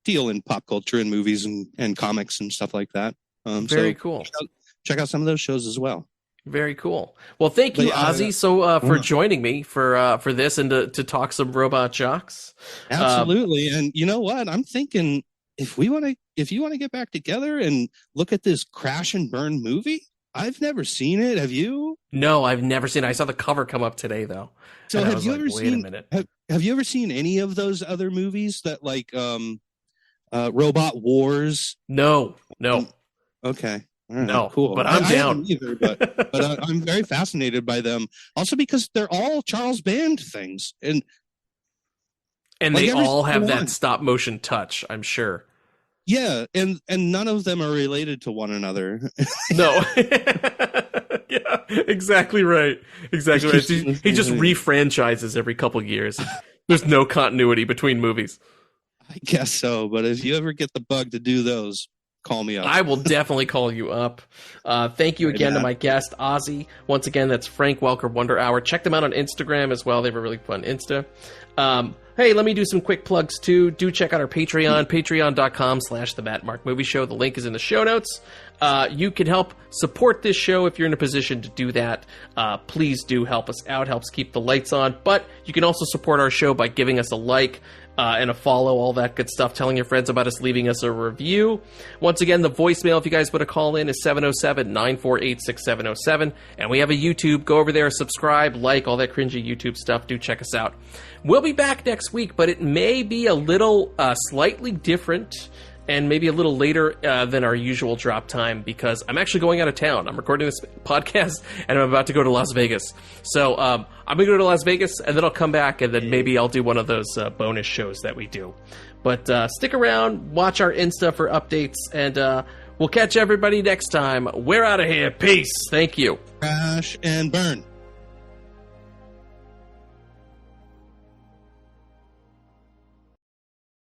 [SPEAKER 3] deal in pop culture and movies and comics and stuff like that.
[SPEAKER 2] Very cool.
[SPEAKER 3] Check out some of those shows as well.
[SPEAKER 2] Very cool. Well, thank you, Ozzie, for joining me for this and to talk some Robot Jox.
[SPEAKER 3] Absolutely. And you know what? I'm thinking if you want to get back together and look at this crash and burn movie, I've never seen it. Have you?
[SPEAKER 2] No, I've never seen it. I saw the cover come up today, though.
[SPEAKER 3] So have you ever seen? Have you ever seen any of those other movies that like Robot Wars?
[SPEAKER 2] No.
[SPEAKER 3] Okay. Right,
[SPEAKER 2] no,
[SPEAKER 3] cool.
[SPEAKER 2] But I'm down.
[SPEAKER 3] Either, but I'm very fascinated by them. Also because they're all Charles Band things, and
[SPEAKER 2] they all have that stop motion touch. I'm sure.
[SPEAKER 3] Yeah, and none of them are related to one another.
[SPEAKER 2] No. Yeah, exactly right. Exactly right. He just refranchises every couple years. There's no continuity between movies.
[SPEAKER 3] I guess so, but if you ever get the bug to do those, call me up.
[SPEAKER 2] I will definitely call you up. Thank you again to my guest, Ozzie. Once again, that's Frank Welker Wonder Hour. Check them out on Instagram as well. They have a really fun Insta. Hey, let me do some quick plugs too. Do check out our Patreon, patreon.com/The Matt Mark Movie Show. The link is in the show notes. You can help support this show if you're in a position to do that. Please do help us out. Helps keep the lights on. But you can also support our show by giving us a like, and a follow, all that good stuff, telling your friends about us, leaving us a review. Once again, the voicemail, if you guys want to call in, is 707-948-6707. And we have a YouTube. Go over there, subscribe, like, all that cringy YouTube stuff. Do check us out. We'll be back next week, but it may be a little slightly different and maybe a little later than our usual drop time, because I'm actually going out of town. I'm recording this podcast, and I'm about to go to Las Vegas. So I'm going to go to Las Vegas, and then I'll come back, and then maybe I'll do one of those bonus shows that we do. But stick around, watch our Insta for updates, and we'll catch everybody next time. We're out of here. Peace. Thank you.
[SPEAKER 3] Crash and burn.